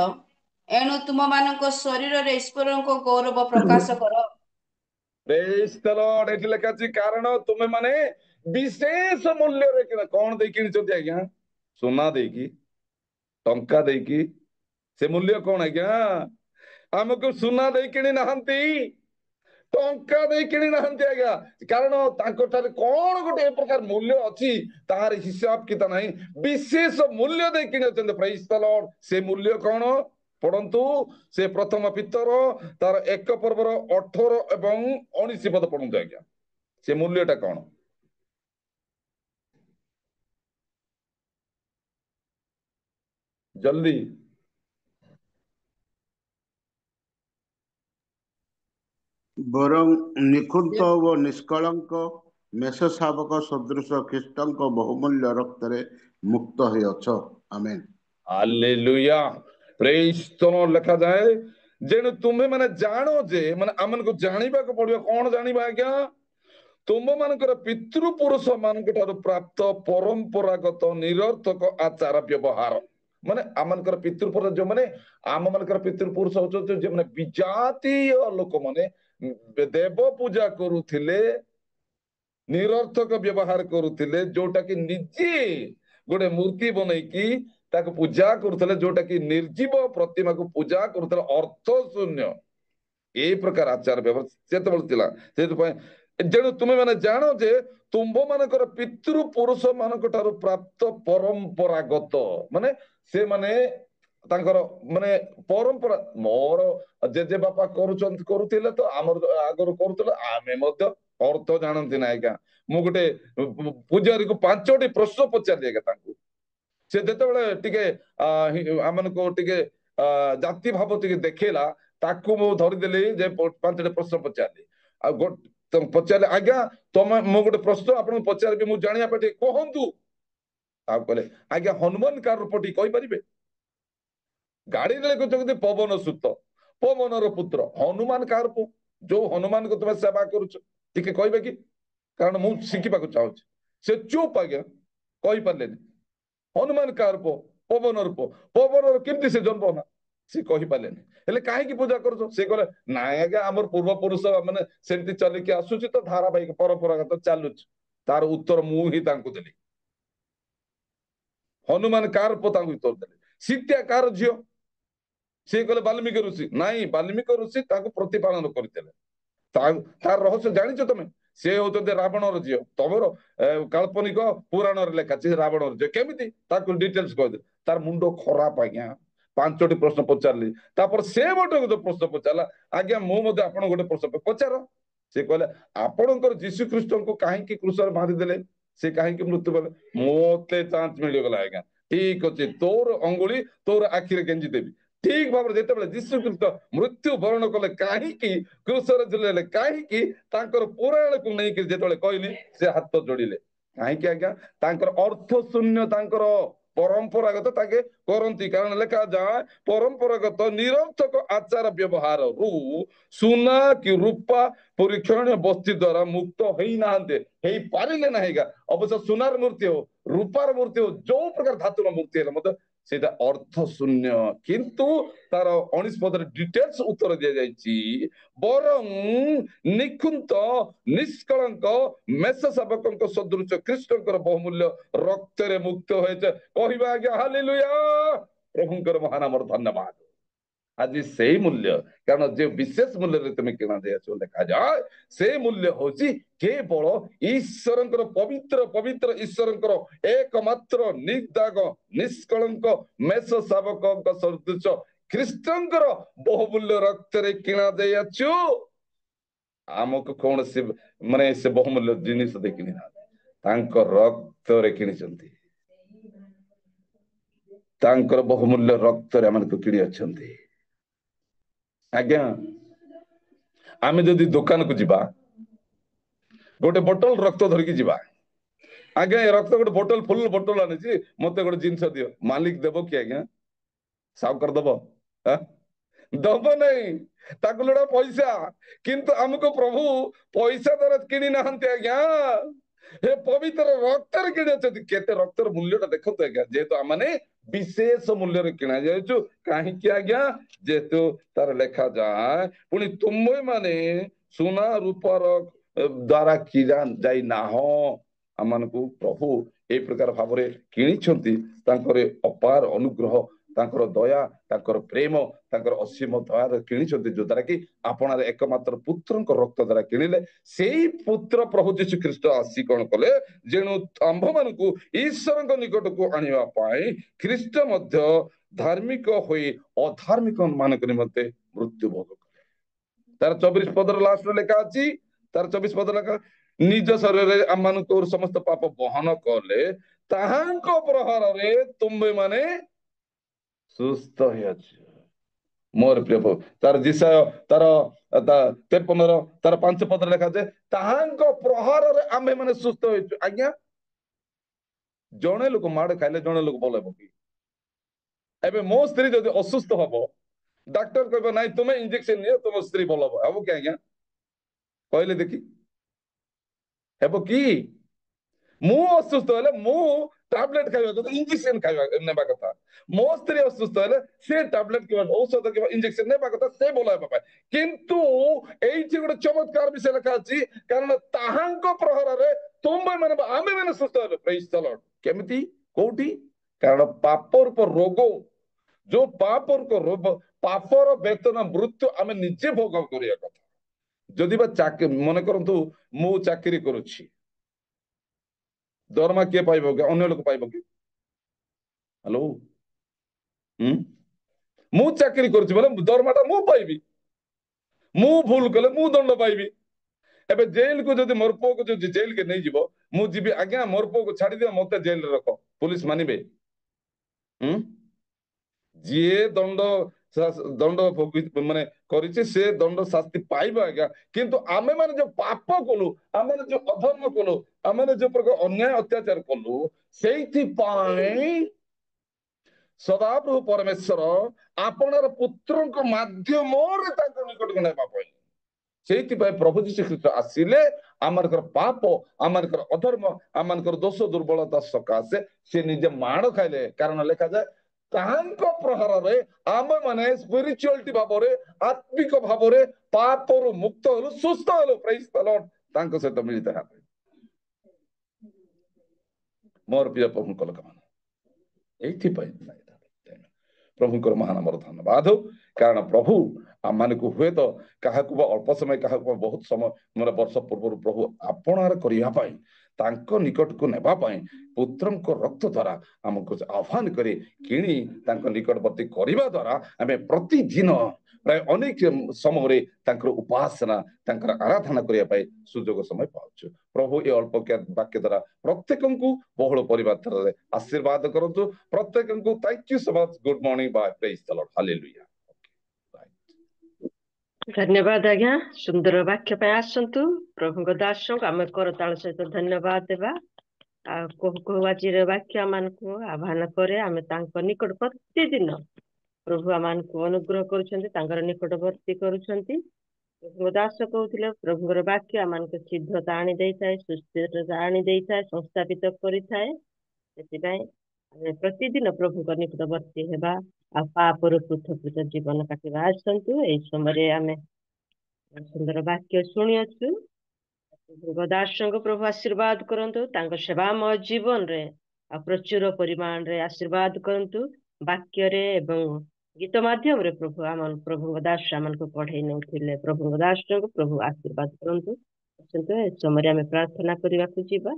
[SPEAKER 2] ଏଣୁ ତୁମମାନଙ୍କ ଶରୀରରେ ଈଶ୍ୱରଙ୍କ ଗୌରବ ପ୍ରକାଶ କର।
[SPEAKER 5] ପ୍ରେଜ୍ ଦ ଲର୍ଡ। ଏଠି ଲେଖା ଅଛି କାରଣ ତୁମେ ମାନେ ବିଶେଷ ମୂଲ୍ୟରେ କିଣା। କଣ ଦେଇ କିଣିଛନ୍ତି ଆଜ୍ଞା? ସୁନା ଦେଇକି, ଟଙ୍କା ଦେଇକି। ସେ ମୂଲ୍ୟ କଣ ଆଜ୍ଞା? ଆମକୁ ସୁନା ଦେଇ କିଣି ନାହାନ୍ତି, ଟଙ୍କା ଦେଇ କିଣି ନାହାନ୍ତି ଆଜ୍ଞା। କାରଣ ତାଙ୍କ ଠାରେ କଣ ଗୋଟେ ଏ ପ୍ରକାର ମୂଲ୍ୟ ଅଛି, ତାହାର ହିସାବ କିତାବ ନାହିଁ। ବିଶେଷ ମୂଲ୍ୟ ଦେଇ କିଣିଛନ୍ତି। ପ୍ରେଜ୍ ଦ ଲର୍ଡ। ସେ ମୂଲ୍ୟ କଣ? ପଢନ୍ତୁ ସେ ପ୍ରଥମ ପିତର ତାର 1 ପର୍ବର 18 ଏବଂ 19 ପଦ ପଢନ୍ତୁ ଆଜ୍ଞା। ସେ ମୂଲ୍ୟଟା କଣ? ଜଲ୍ଦି।
[SPEAKER 7] ବରଂ ନିଖୁଣ୍ଟ ଓ ନିଷ୍କଳଙ୍କ ମେଷ ଶାବକ ସଦୃଶ ଖ୍ରୀଷ୍ଟଙ୍କ ବହୁମୂଲ୍ୟ ରକ୍ତରେ ମୁକ୍ତ ହୋଇଅଛ। ଆମେନ୍।
[SPEAKER 5] ହାଲେଲୁୟା। ପ୍ରେଜ୍ ଦ ଲର୍ଡ। ଲେଖାଯାଏ ଯେଣୁ ତୁମେ ମାନେ ଜାଣ ଯେ, ମାନେ ଆମମାନଙ୍କୁ ଜାଣିବାକୁ ପଡିବ। କଣ ଜାଣିବା ଆଜ୍ଞା? ତୁମମାନଙ୍କର ପିତୃପୁରୁଷ ମାନଙ୍କ ଠାରୁ ପ୍ରାପ୍ତ ପରମ୍ପରାଗତ ନିରର୍ଥକ ଆଚାର ବ୍ୟବହାର। ମାନେ ଆମମାନଙ୍କର ପିତୃପୁରୁଷ ଯୋଉମାନେ, ଆମ ମାନଙ୍କର ପିତୃପୁରୁଷ ହଉଛନ୍ତି ଯୋଉମାନେ ବିଜାତୀୟ ଲୋକମାନେ ଦେବ ପୂଜା କରୁଥିଲେ, निरर्थक व्यवहार करुले जोटा कि निजे गोटे मूर्ति बनईकी ताको पूजा करुले जोटा कि निर्जीव प्रतिमा को पूजा करुले अर्थ शून्य ए प्रकार आचार व्यवहार जेणु तुम मैंने जान जे तुम्भ मानकर पितृ पुरुष मानक ठारू प्राप्त परंपरागत माने से माने तांकर माने परंपरा मोर जेजे बापा करुले तो आमर आगर करुले आमे मध्य अर्थ जानती ना आज्ञा मु गोटे पूजारी को 5टी प्रश्न पचारि से जेतेबेले टिके आमनको टिके जाति भाव टिके देखेला ताकू मु धरिदेली जे 5टी प्रश्न पचारि आ पचारे आज्ञा तुम मु गोटे प्रश्न आपन पचारि मु जानिया पे कहंतु आ कहले आज्ञा हनुमान कार रूपटी कहि परिबे गाड़ी लेखुଛନ୍ତି पवन सुत पवनर पुत्र हनुमान कार रूप जो हनुमान को तुम सेवा करुछ टिके कहबे कि कारण मु शिखिबा को चाहूछि से चुप आज्ञा कहि परलेनी हनुमान कार रूप पवनर केमती से जन्म ना से कहि पालेनी हेले काहे की पूजा करूछ से कहले नाय आज्ञा हमर पूर्व पुरुष माने सेमती चली के आसुछि तो धारावाहिक परंपरागत चालुछ तार उत्तर मु ही तांको देली हनुमान कार रूप तांको उत्तर देली सीता कार झियो से कहले वाल्मीकि ऋषि नाई वाल्मीकि ऋषि ताको प्रतिपालन करथिले तार रहस्य जानिଛ तमे से होते रावणर झियो तमर काल्पनिक पुराण लेखा से रावणर झियो केमिति ताको डिटेल्स कह दे तार मुंडो खराब आज्ञा 5टी प्रश्न पचारली तापर से गोटे गोटे प्रश्न पचारला आज्ञा मु मध्य आपण गोटे प्रश्न पचार से कहले आपणकर जीशु ख्रीष्ट को काहे की क्रूसर मारि देले से काहे की मृत्यु भेले मोते चांस मिल गला आज्ञा ठीक अछि तोर अंगुली तोर आखिरे गेंजी देबी ठीक भाव जिते जीशु ख्रीष्ट मृत्यु वरण कले कहीं क्रूसर झुलेले कहीं पुराण को नहीं जिते कहली से हाथ जोड़िले कहीं आज्ञा अर्थ शून्य परंपरागत ताके करंती कारण लेखा जाए परंपरागत निरर्थक आचार व्यवहार रु सुना कि रूपा परीक्षण बस्ती द्वारा मुक्त होई नाहंते हेई पारिले नाहीगा अवश्य सुनार मूर्ति हो रूपार मूर्ति हो जो प्रकार धातुर मूर्ति है मतलब सेटा अर्थ शून्य किंतु तार 19 पदर डिटेल्स उत्तर दिया जायछि बरं निखुंत निष्कलंक मेष सेवक सदृश कृष्णकर बहुमूल्य रक्त रे मुक्त होइछे कहिबा आज्ञा हालेलुया प्रभुंकर महानामर धन्यवाद आज से मूल्य कारण जे विशेष मूल्य रे तुम किना दे आछो देखा जाय से मूल्य होची केवल ईश्वरंकर पवित्र पवित्र ईश्वरंकर एकमात्र निर्दाग निष्कलंक मेष सेवक सदृश ख्रीष्टंकर बहुमूल्य रक्त रे किना दे आछो आमको कौन से माने से बहुमूल्य जिनिस देखिनी ना तांकर रक्त रे किनिचंती तांकर बहुमूल्य रक्त रे हमन को किनी अछंती आज्ञा आमे जदि दुकान को जीवा गोटे बोतल रक्त धरिकी जीवा आज्ञा ए रक्त गोटे बोतल फुल बोतल आनी मते गोटे जिनस दियो मालिक देबो कि आज्ञा सावकार देबो दब नहीं ताको लोड़ा पैसा किंतु हमको प्रभु पैसा द्वारा किनी नाहंती आज्ञा हे पवित्र रक्त रे किनी अछंती केते रक्त र मूल्यटा देखतो आज्ञा जेतो आमाने विशेष मूल्य रे किना जायछु काहे कि आज्ञा जेतो तार लेखा जाय पुनी तुमय माने सोना रूपार द्वारा किरा जाई ना हो आमानकु प्रभु ए प्रकार भावरे किनिछंती तांकरे अपार अनुग्रह तांकर दया तांकर प्रेम तांकर असीम दया किनिछंती जो द्वारा कि आपणार एकमात्र पुत्रक रक्त द्वारा किनिले सेही पुत्र प्रभु यीशु ख्रीष्ट आसी कोन कले जेनु आंभ मानकु ईश्वरक निकट को आनिबा पाई ख्रीष्ट मध्य धार्मिक होई अधार्मिक मानक निमते मृत्यु भोग कले तार 24 पदर लास्ट लेखा अछि तार 24 पद लेखा निज शरीर रे आमानकु समस्त पाप बहन कले ताहांक प्रहार रे तुमे माने सुस्थ मोर प्रिय प्रभु तार जिसा तार 53 तार 5 पद लेखा जे ताहांक प्रहार रे आमे माने सुस्थ होइछु आज्ञा जणे लोक माड़ खाइले जणे लोक बोले बकी एबे मो स्त्री जदि असुस्थ हबो डॉक्टर कहबो नाही तुमे इंजेक्शन नियो तुम स्त्री बोलबो हबो कि आज्ञा कहले देखि हेबो कि मु असुस्थ हेले मु टैबलेट खाइबा कथा इंजेक्शन खाइबा नेबा कथा मो स्त्री असुस्थ हेले से टैबलेट के औषध के इंजेक्शन नेबा कथा से बोला बाबा କିନ୍ତୁ ଏଇଠି ଗୋଟେ ଚମତ୍କାର ବିଷୟ ଲେଖା ଅଛି କାରଣ ତାହାଙ୍କ ପ୍ରହରରେ ତୁମେ ମାନେ ଆମେ ମାନେ ସୁସ୍ଥ ହେଲୁ। ପ୍ରେଜ୍ ଦ ଲର୍ଡ। କେମିତି କୋଉଠି? କାରଣ ପାପ ରୂପ ରୋଗ ଯୋଉ ପାପ ରୂପ ରୋଗ ପାପର ବେତନ ମୃତ୍ୟୁ ଆମେ ନିଜେ ଭୋଗ କରିବା କଥା। ଯଦି ବା ମନେ କରନ୍ତୁ ମୁଁ ଚାକିରି କରୁଛି, ଦରମା କିଏ ପାଇବ କି? ଅନ୍ୟ ଲୋକ ପାଇବ କି? ହ୍ୟାଲୋ, ମୁଁ ଚାକିରି କରୁଛି ବୋଲେ ଦରମାଟା ମୁଁ ପାଇବି। ମୁଁ ଭୁଲ କଲେ ମୁଁ ଦଣ୍ଡ ପାଇବି। ଏବେ ଜେଲକୁ ଯଦି ମୋର ପୁଅକୁ ଯଦି ଜେଲକେ ନେଇଯିବ, ମୁଁ ଯିବି ଆଜ୍ଞା ମୋର ପୁଅକୁ ଛାଡିଦିଅ ମତେ ଜେଲରେ ରଖ, ପୁଲିସ ମାନିବେ? ଯିଏ ଦଣ୍ଡ ମାନେ କରିଛି ସେ ଦଣ୍ଡ ଶାସ୍ତି ପାଇବ ଆଜ୍ଞା। କିନ୍ତୁ ଆମେ ମାନେ ଯୋଉ ପାପ କଲୁ, ଆମେ ଯୋଉ ଅଧର୍ମ କଲୁ, ଆମେ ଯୋଉ ପ୍ରକାର ଅନ୍ୟାୟ ଅତ୍ୟାଚାର କଲୁ, ସେଇଥିପାଇଁ ସଦାପ୍ରଭୁ ପରମେଶ୍ୱର ଆପଣାର ପୁତ୍ରଙ୍କ ମାଧ୍ୟମରେ ତାଙ୍କ ନିକଟକୁ ନେବା ପାଇଁ, ସେଇଥିପାଇଁ ପ୍ରଭୁ ଯୀଶୁ ଖ୍ରୀଷ୍ଟ ଆସିଲେ ଆମମାନଙ୍କର ପାପ, ଆମମାନଙ୍କର ଅଧର୍ମ, ଆମମାନଙ୍କର ଦୋଷ ଦୁର୍ବଳତା ସକାଶେ ସେ ନିଜେ ମାଡ଼ ଖାଇଲେ। କାରଣ ଲେଖାଯାଏ ତାହାଙ୍କ ପ୍ରହାରରେ ଆମେ ମାନେ ସ୍ପିରିଚୁଆଲିଟି ଭାବରେ, ଆତ୍ମିକ ଭାବରେ ପାପରୁ ମୁକ୍ତ ହେଲୁ, ସୁସ୍ଥ ହେଲୁ। ପ୍ରେଜ୍ ଦ ଲର୍ଡ। ତାଙ୍କ ସହିତ ମିଳିତ ହେବା ପାଇଁ। ମୋର ପ୍ରିୟ ପ୍ରଭୁଙ୍କ ଲୋକମାନେ, ଏଇଥିପାଇଁ ପ୍ରଭୁଙ୍କର ମହାନ ଆମର ଧନ୍ୟବାଦ ହଉ। କାରଣ ପ୍ରଭୁ ଆମମାନଙ୍କୁ ହୁଏତ କାହାକୁ ବା ଅଳ୍ପ ସମୟ, କାହାକୁ ବା ବହୁତ ସମୟ ମାନେ ବର୍ଷ ପୂର୍ବରୁ ପ୍ରଭୁ ଆପଣାର କରିବା ପାଇଁ, ତାଙ୍କ ନିକଟକୁ ନେବା ପାଇଁ ପୁତ୍ରଙ୍କ ରକ୍ତ ଦ୍ୱାରା ଆମକୁ ଆହ୍ୱାନ କରି କିଣି ତାଙ୍କ ନିକଟବର୍ତ୍ତୀ କରିବା ଦ୍ୱାରା ଆମେ ପ୍ରତିଦିନ ପ୍ରାୟ ଅନେକ ସମୟରେ ତାଙ୍କର ଉପାସନା, ତାଙ୍କର ଆରାଧନା କରିବା ପାଇଁ ସୁଯୋଗ ସମୟ ପାଉଛୁ। ପ୍ରଭୁ ଏ ଅଳ୍ପ ବାକ୍ୟ ଦ୍ୱାରା ପ୍ରତ୍ୟେକଙ୍କୁ ବହୁଳ ପରିମାତ୍ରାରେ ଆଶୀର୍ବାଦ କରନ୍ତୁ। ପ୍ରତ୍ୟେକଙ୍କୁ thank you so much. Good morning bye. Praise the Lord. Hallelujah.
[SPEAKER 1] ଧନ୍ୟବାଦ ଆଜ୍ଞା, ସୁନ୍ଦର ବାକ୍ୟ ପାଇଁ। ଆସନ୍ତୁ ପ୍ରଭୁଙ୍କ ଦାସଙ୍କୁ ଆମେ କରତାଳ ସହିତ ଧନ୍ୟବାଦ ଦେବା। ଆଉ କୋହୁ କୋହୁ ଆଜିର ବାକ୍ୟ ଆମମାନଙ୍କୁ ଆହ୍ୱାନ କରେ, ଆମେ ତାଙ୍କ ନିକଟ ପ୍ରତିଦିନ ପ୍ରଭୁ ଆମମାନଙ୍କୁ ଅନୁଗ୍ରହ କରୁଛନ୍ତି, ତାଙ୍କର ନିକଟବର୍ତ୍ତୀ କରୁଛନ୍ତି। ପ୍ରଭୁଙ୍କ ଦାସ କହୁଥିଲେ ପ୍ରଭୁଙ୍କର ବାକ୍ୟ ଆମମାନଙ୍କୁ ସିଦ୍ଧତା ଆଣି ଦେଇଥାଏ, ସୁସ୍ଥିରତା ଆଣି ଦେଇଥାଏ, ସଂସ୍ଥାପିତ କରିଥାଏ। ସେଥିପାଇଁ ଆମେ ପ୍ରତିଦିନ ପ୍ରଭୁଙ୍କ ନିକଟବର୍ତ୍ତୀ ହେବା ଆଉ ପାପରୁ ପୃଥକ ଜୀବନ କାଟିବା। ଆସନ୍ତୁ ଏଇ ସମୟରେ ଆମେ ସୁନ୍ଦର ବାକ୍ୟ ଶୁଣିଅଛୁ। ପ୍ରଭୁଙ୍କ ଦାସଙ୍କୁ ପ୍ରଭୁ ଆଶୀର୍ବାଦ କରନ୍ତୁ, ତାଙ୍କ ସେବାମୟ ଜୀବନରେ ଆଉ ପ୍ରଚୁର ପରିମାଣରେ ଆଶୀର୍ବାଦ କରନ୍ତୁ। ବାକ୍ୟରେ ଏବଂ ଗୀତ ମାଧ୍ୟମରେ ପ୍ରଭୁ ପ୍ରଭୁଙ୍କ ଦାସ ଆମମାନଙ୍କୁ ପଢେଇ ନେଉଥିଲେ। ପ୍ରଭୁଙ୍କ ଦାସଙ୍କୁ ପ୍ରଭୁ ଆଶୀର୍ବାଦ କରନ୍ତୁ। ଆସନ୍ତୁ ଏ ସମୟରେ ଆମେ ପ୍ରାର୍ଥନା କରିବାକୁ ଯିବା।